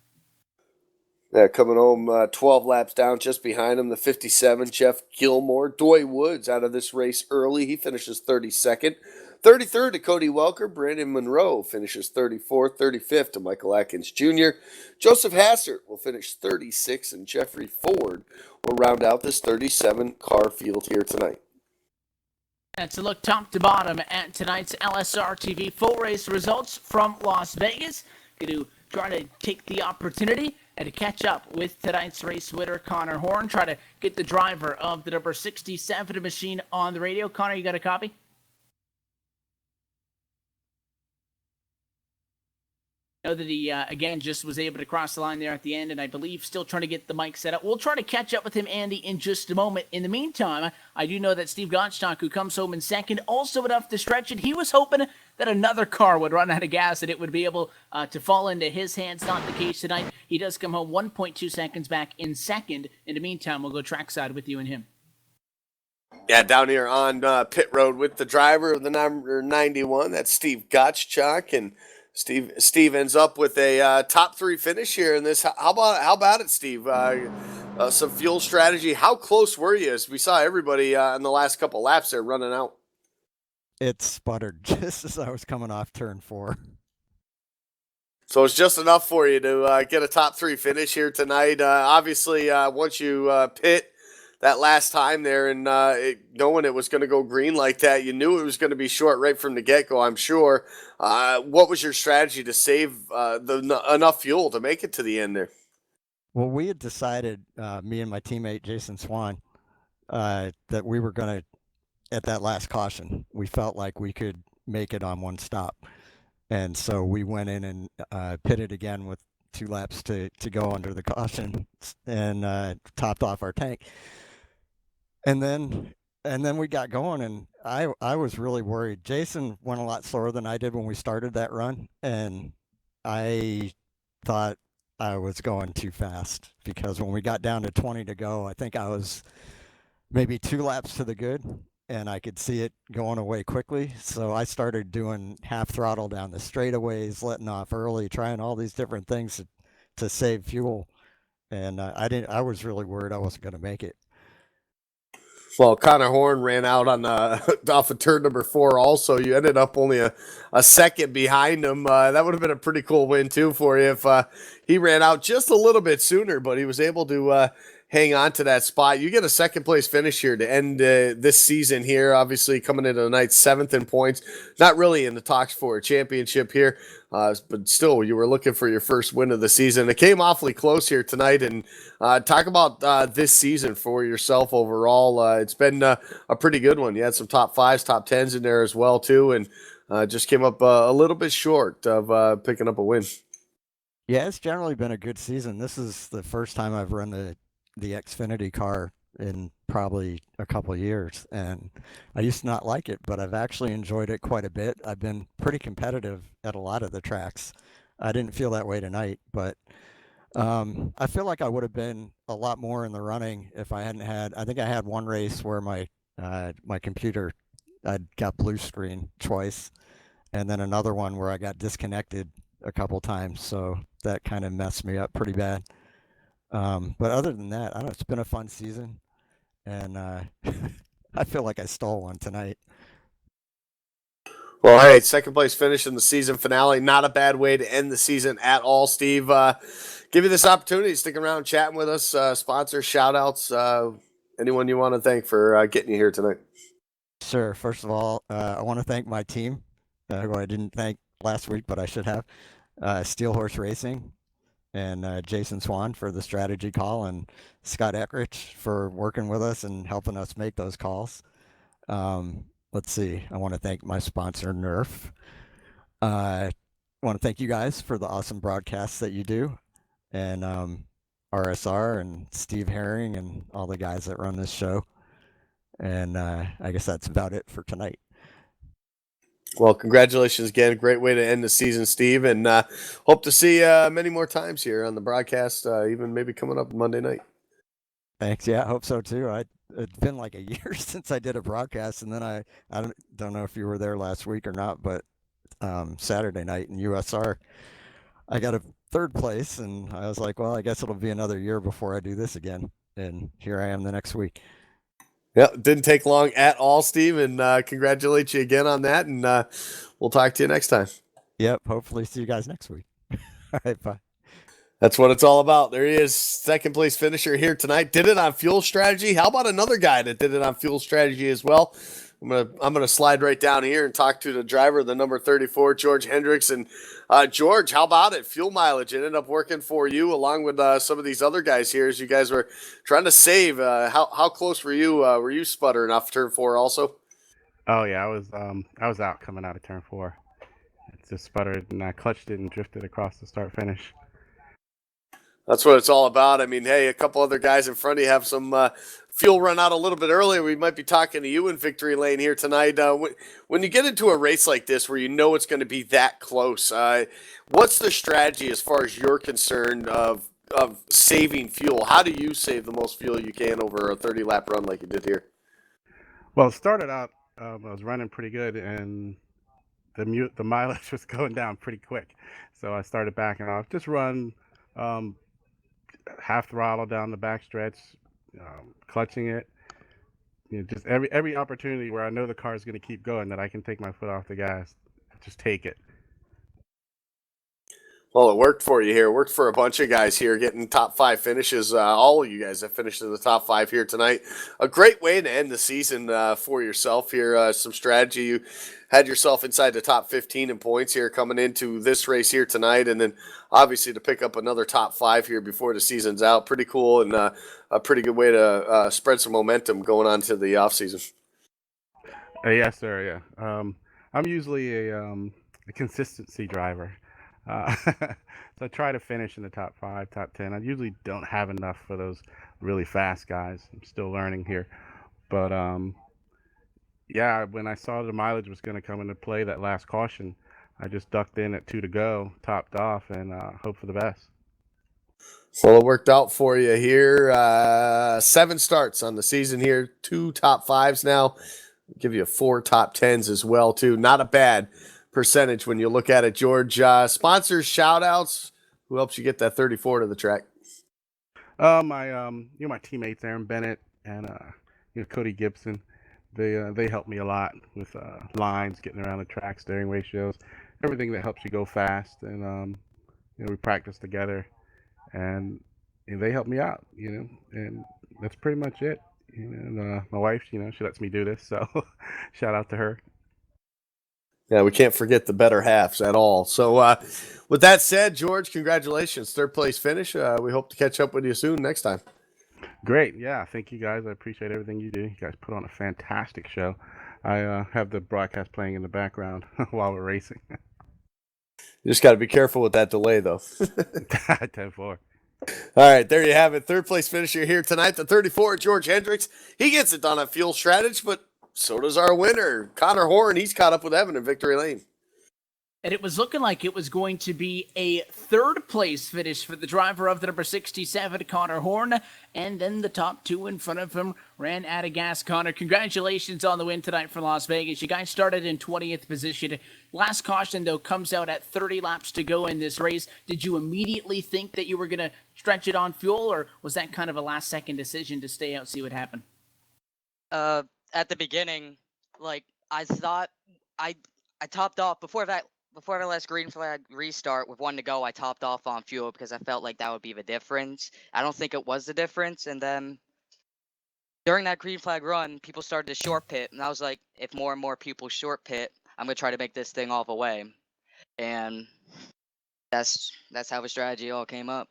Coming home 12 laps down, just behind him, the 57, Jeff Gilmore. Doy Woods out of this race early. He finishes 32nd. 33rd to Cody Welker. Brandon Monroe finishes 34th. 35th to Michael Atkins Jr. Joseph Hassert will finish 36th, and Jeffrey Ford will round out this 37-car field here tonight. That's a look top to bottom at tonight's LSR TV full race results from Las Vegas. Going to try to take the opportunity and to catch up with tonight's race winner, Connor Horn. Try to get the driver of the number 67 machine on the radio. Connor, you got a copy? Know that he, again, just was able to cross the line there at the end, and I believe still trying to get the mic set up. We'll try to catch up with him, Andy, in just a moment. In the meantime, I do know that Steve Gottschalk, who comes home in second, also enough to stretch it. He was hoping that another car would run out of gas and it would be able to fall into his hands. Not the case tonight. He does come home 1.2 seconds back in second. In the meantime, we'll go trackside with you and him. Yeah, down here on pit road with the driver of the number 91. That's Steve Gottschalk, and Steve ends up with a top 3 finish here in this. How about it, Steve? Some fuel strategy. How close were you? As we saw everybody in the last couple laps there running out. It sputtered just as I was coming off turn 4. So it's just enough for you to get a top 3 finish here tonight. Obviously, once you pit that last time there and knowing it was going to go green like that, you knew it was going to be short right from the get-go, I'm sure. What was your strategy to save enough fuel to make it to the end there? Well, we had decided, me and my teammate Jason Swan, that we were going to, at that last caution, we felt like we could make it on 1 stop. And so we went in and pitted again with 2 laps to go under the caution and topped off our tank. And then we got going, and I was really worried. Jason went a lot slower than I did when we started that run, and I thought I was going too fast, because when we got down to 20 to go, I think I was maybe 2 laps to the good, and I could see it going away quickly. So I started doing half throttle down the straightaways, letting off early, trying all these different things to save fuel. And I was really worried I wasn't going to make it. Well, Connor Horn ran out on off of turn number 4 also. You ended up only a second behind him. That would have been a pretty cool win, too, for you if he ran out just a little bit sooner, but he was able to hang on to that spot. You get a second-place finish here to end this season here, obviously coming into the night 7th in points. Not really in the talks for a championship here, but still, you were looking for your first win of the season. It came awfully close here tonight, and talk about this season for yourself overall. It's been a pretty good one. You had some top 5s, top 10s in there as well, too, and just came up a little bit short of picking up a win. Yeah, it's generally been a good season. This is the first time I've run the Xfinity car in probably a couple of years, and I used to not like it, but I've actually enjoyed it quite a bit. I've been pretty competitive at a lot of the tracks. I didn't feel that way tonight, but I feel like I would have been a lot more in the running if I hadn't had. I think I had one race where my computer, I got blue screen twice, and then another one where I got disconnected a couple times, so that kind of messed me up pretty bad. But other than that, I don't know, it's been a fun season, and I feel like I stole one tonight. Well, hey, second place finish in the season finale. Not a bad way to end the season at all, Steve. Give you this opportunity to stick around chatting with us. Sponsors, shout outs, anyone you want to thank for getting you here tonight. Sure. First of all, I want to thank my team, who I didn't thank last week, but I should have. Steel Horse Racing and Jason Swan for the strategy call, and Scott Eckrich for working with us and helping us make those calls. Let's see. I want to thank my sponsor, Nerf. I want to thank you guys for the awesome broadcasts that you do, and RSR and Steve Herring and all the guys that run this show. And I guess that's about it for tonight. Well, congratulations again. Great way to end the season, Steve, and hope to see many more times here on the broadcast, even maybe coming up Monday night. Thanks. Yeah, I hope so too. It's been like a year since I did a broadcast, and then I don't know if you were there last week or not, but Saturday night in USR, I got a 3rd place, and I was like, well, I guess it'll be another year before I do this again, and here I am the next week. Yeah, didn't take long at all, Steve, and congratulate you again on that, and we'll talk to you next time. Yep. Hopefully see you guys next week. All right. Bye. That's what it's all about. There he is, second place finisher here tonight. Did it on fuel strategy. How about another guy that did it on fuel strategy as well? I'm gonna slide right down here and talk to the driver, the number 34, George Hendricks. And George, how about it? Fuel mileage. It ended up working for you along with some of these other guys here as you guys were trying to save. How close were you? Were you sputtering off turn 4 also? Oh yeah, I was out coming out of turn 4. It just sputtered and I clutched it and drifted across the start finish. That's what it's all about. I mean, hey, a couple other guys in front of you have some fuel run out a little bit earlier. We might be talking to you in victory lane here tonight. When you get into a race like this where you know it's going to be that close, what's the strategy as far as you're concerned of saving fuel? How do you save the most fuel you can over a 30-lap run like you did here? Well, it started out, I was running pretty good, and the mileage was going down pretty quick. So I started backing off. Just run half throttle down the backstretch, clutching it. Just every opportunity where I know the car is going to keep going that I can take my foot off the gas, just take it. Well, it worked for you here. It worked for a bunch of guys here getting top 5 finishes. All of you guys have finished in the top 5 here tonight. A great way to end the season for yourself here. Some strategy. You had yourself inside the top 15 in points here coming into this race here tonight. And then obviously to pick up another top 5 here before the season's out. Pretty cool and a pretty good way to spread some momentum going on to the offseason. Yes, sir. Yeah. I'm usually a consistency driver. So I try to finish in the top 5, top 10. I usually don't have enough for those really fast guys. I'm still learning here. But yeah, when I saw the mileage was going to come into play, that last caution, I just ducked in at 2 to go, topped off, and hope for the best. Well, it worked out for you here. 7 starts on the season here, 2 top 5s now. Give you 4 top 10s as well, too. Not a bad percentage when you look at it, George. Sponsors, shout outs. Who helps you get that 34 to the track? My teammates Aaron Bennett and Cody Gibson. They help me a lot with lines, getting around the track, steering ratios, everything that helps you go fast. And we practice together, and they help me out. And that's pretty much it. And my wife, she lets me do this, so shout out to her. Yeah, we can't forget the better halves at all. So, with that said, George, congratulations. 3rd place finish. We hope to catch up with you soon next time. Great. Yeah. Thank you guys. I appreciate everything you do. You guys put on a fantastic show. I have the broadcast playing in the background while we're racing. You just got to be careful with that delay, though. 10-4. All right, there you have it. 3rd place finisher here tonight, the 34, George Hendricks. He gets it done on fuel strategy, but so does our winner, Connor Horn. He's caught up with Evan in victory lane. And it was looking like it was going to be a 3rd place finish for the driver of the number 67, Connor Horn. And then the top 2 in front of him ran out of gas. Connor, congratulations on the win tonight for Las Vegas. You guys started in 20th position. Last caution, though, comes out at 30 laps to go in this race. Did you immediately think that you were going to stretch it on fuel, or was that kind of a last-second decision to stay out, see what happened? At the beginning, I thought I topped off before the last green flag restart with 1 to go. I topped off on fuel because I felt like that would be the difference. I don't think it was the difference. And then during that green flag run, people started to short pit, and I was like, if more and more people short pit, I'm gonna try to make this thing all the way. And that's how the strategy all came up.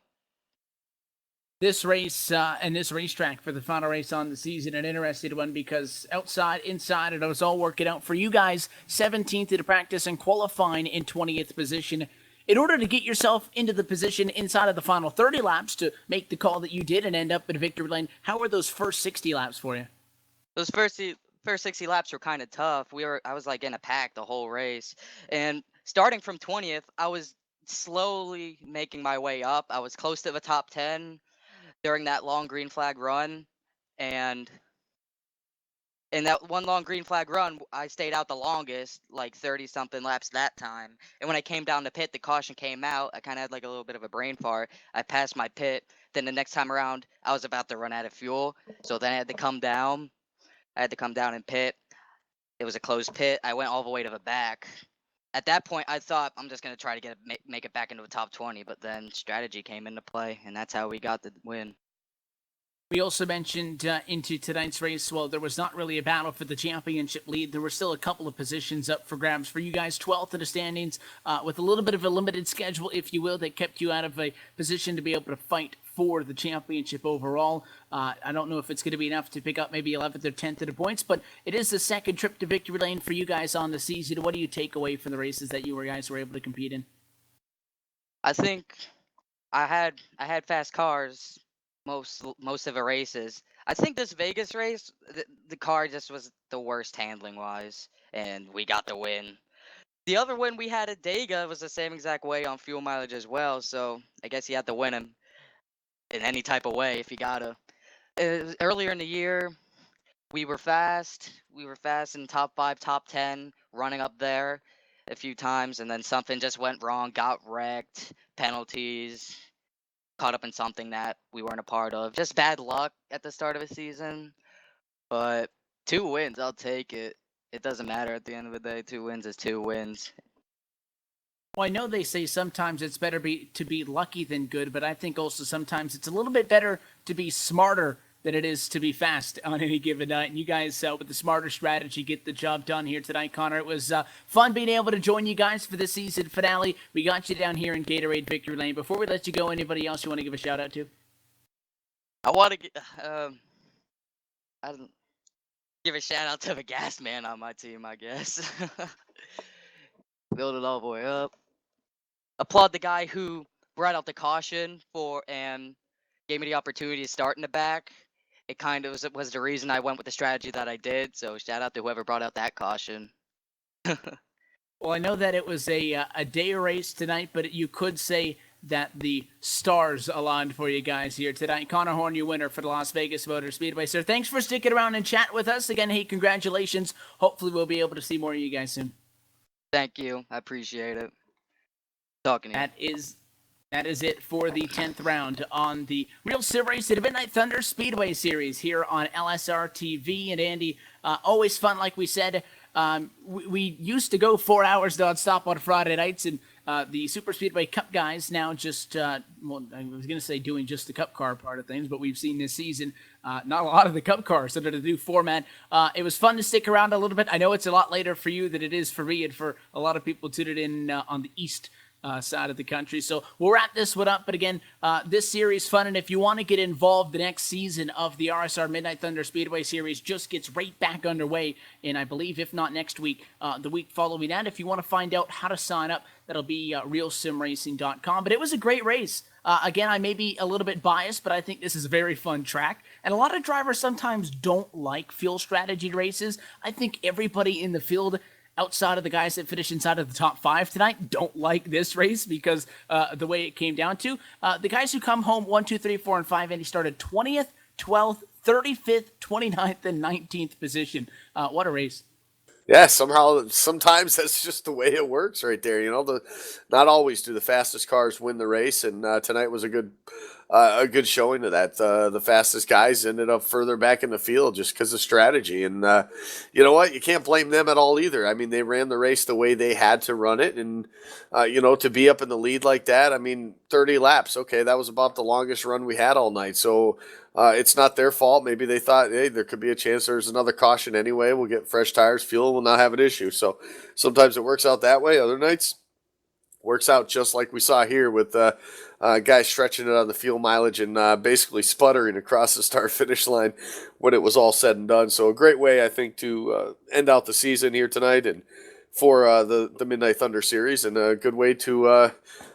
This race and this racetrack for the final race on the season, an interesting one because outside, inside, it was all working out for you guys. 17th in practice and qualifying in 20th position. In order to get yourself into the position inside of the final 30 laps to make the call that you did and end up in victory lane, how were those first 60 laps for you? Those first 60 laps were kind of tough. I was like in a pack the whole race, and starting from 20th, I was slowly making my way up. I was close to the top 10 during that long green flag run, and in that one long green flag run, I stayed out the longest, like 30 something laps that time. And when I came down the pit, the caution came out. I kind of had like a little bit of a brain fart. I passed my pit. Then the next time around, I was about to run out of fuel, so then I had to come down. And pit. It was a closed pit. I went all the way to the back. At that point, I thought I'm just gonna try to make it back into the top 20, but then strategy came into play, and that's how we got the win. We also mentioned into tonight's race, well, there was not really a battle for the championship lead. There were still a couple of positions up for grabs for you guys. 12th in the standings with a little bit of a limited schedule, if you will, that kept you out of a position to be able to fight for the championship overall. I don't know if it's going to be enough to pick up maybe 11th or 10th of the points, but it is the 2nd trip to victory lane for you guys on the season. What do you take away from the races that you guys were able to compete in? I think I had fast cars most of the races. I think this Vegas race, the car just was the worst handling wise, and we got the win. The other win we had at Dega was the same exact way on fuel mileage as well, so I guess you had to win him in any type of way if you gotta. Earlier in the year, we were fast. We were fast in top 5, top 10, running up there a few times, and then something just went wrong, got wrecked, penalties, caught up in something that we weren't a part of. Just bad luck at the start of the season. But 2 wins, I'll take it. It doesn't matter at the end of the day. 2 wins is 2 wins. Well, I know they say sometimes it's better to be lucky than good, but I think also sometimes it's a little bit better to be smarter than it is to be fast on any given night. And you guys, with the smarter strategy, get the job done here tonight, Connor. It was fun being able to join you guys for the season finale. We got you down here in Gatorade Victory Lane. Before we let you go, anybody else you want to give a shout out to? I want to give a shout out to the gas man on my team, I guess. Build it all the way up. Applaud the guy who brought out the caution and gave me the opportunity to start in the back. It kind of was the reason I went with the strategy that I did. So shout out to whoever brought out that caution. Well, I know that it was a day race tonight, but you could say that the stars aligned for you guys here tonight. Connor Horn, your winner for the Las Vegas Motor Speedway. Sir, thanks for sticking around and chat with us. Again, hey, congratulations. Hopefully we'll be able to see more of you guys soon. Thank you. I appreciate it. Talking to you. That is it for the 10th round on the Real Sim Racing Midnight Thunder Speedway Series here on LSRTV. And Andy, always fun, like we said. We used to go 4 hours nonstop on Friday nights, and the Super Speedway Cup guys now just, well, I was going to say doing just the Cup car part of things, but we've seen this season not a lot of the Cup cars under the new format. It was fun to stick around a little bit. I know it's a lot later for you than it is for me, and for a lot of people tuned in on the East side of the country. So we'll wrap this one up. But again, this series fun. And if you want to get involved, the next season of the RSR Midnight Thunder Speedway Series just gets right back underway. And I believe, if not next week, the week following that. If you want to find out how to sign up, that'll be realsimracing.com. But it was a great race. Again, I may be a little bit biased, but I think this is a very fun track. And a lot of drivers sometimes don't like field strategy races. I think everybody in the field, outside of the guys that finish inside of the top 5 tonight, don't like this race because the way it came down to. The guys who come home 1, 2, 3, 4, and 5, and he started 20th, 12th, 35th, 29th, and 19th position. What a race. Yeah, sometimes that's just the way it works right there. You know, not always do the fastest cars win the race, and tonight was a good showing of that. The fastest guys ended up further back in the field just because of strategy, and you know what? You can't blame them at all either. I mean, they ran the race the way they had to run it, and you know, to be up in the lead like that, I mean, 30 laps. Okay, that was about the longest run we had all night, so. It's not their fault. Maybe they thought, hey, there could be a chance there's another caution anyway. We'll get fresh tires, fuel, we'll not have an issue. So sometimes it works out that way. Other nights, works out just like we saw here with guys stretching it on the fuel mileage and basically sputtering across the start-finish line when it was all said and done. So a great way, I think, to end out the season here tonight and for the Midnight Thunder Series, and a good way to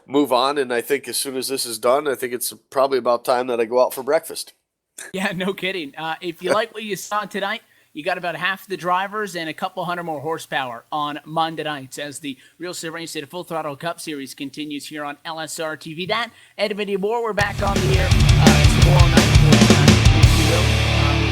move on. And I think as soon as this is done, I think it's probably about time that I go out for breakfast. Yeah, no kidding. If you like what you saw tonight, you got about half the drivers and a couple hundred more horsepower on Monday nights as the Real Sim Racing Full Throttle Cup Series continues here on LSR TV. That and many more. We're back on the air tomorrow night, if you will.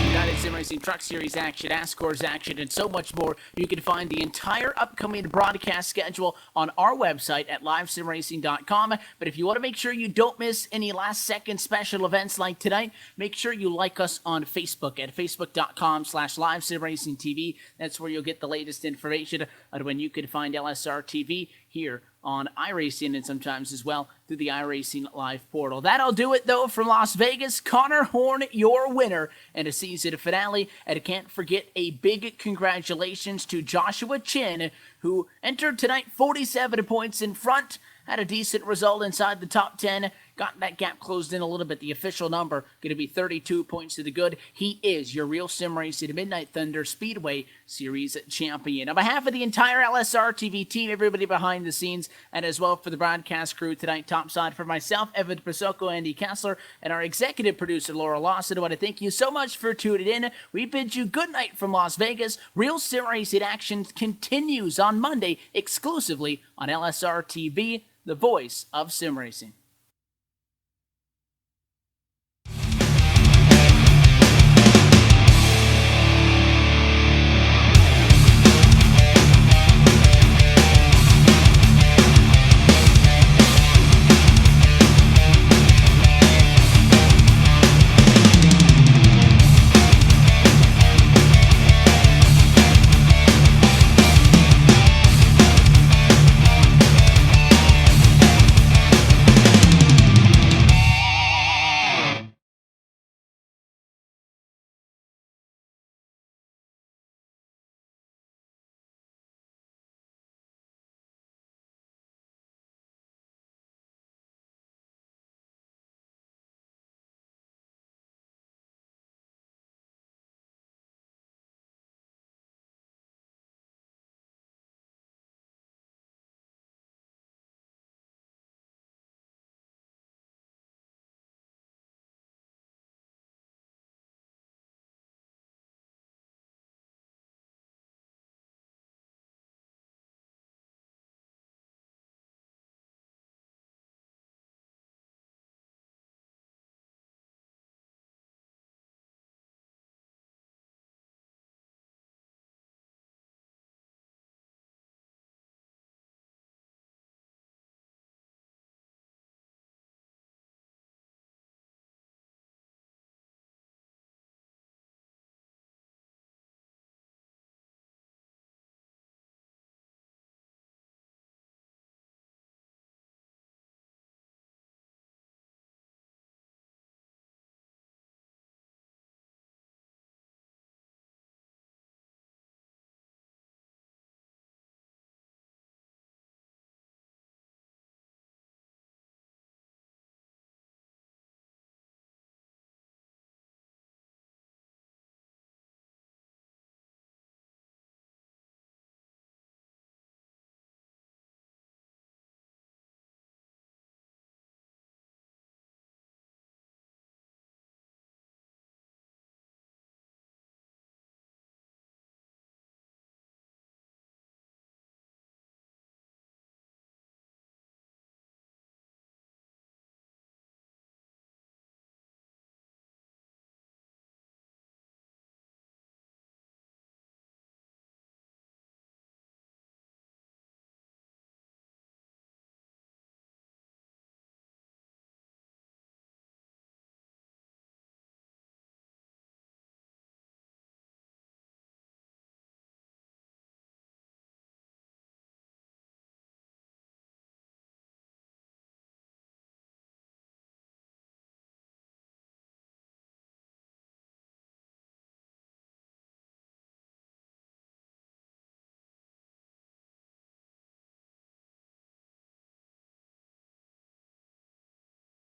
United Sim Racing Truck Series action, Ascors action, and so much more. You can find the entire upcoming broadcast schedule on our website at livesimracing.com. But if you want to make sure you don't miss any last-second special events like tonight, make sure you like us on Facebook at facebook.com/livesimracingtv. That's where you'll get the latest information on when you can find LSR TV here on iRacing, and sometimes as well through the iRacing Live portal. That'll do it, though, from Las Vegas. Connor Horn, your winner, and a season finale. And can't forget a big congratulations to Joshua Chin, who entered tonight 47 points in front, had a decent result inside the top 10, got that gap closed in a little bit. The official number going to be 32 points to the good. He is your Real Sim Racing Midnight Thunder Speedway Series champion. On behalf of the entire LSR TV team, everybody behind the scenes, and as well for the broadcast crew tonight, topside for myself, Evan Pasoko, Andy Kessler, and our executive producer, Laura Lawson, I want to thank you so much for tuning in. We bid you good night from Las Vegas. Real Sim Racing action continues on Monday exclusively on LSR TV, the voice of sim racing.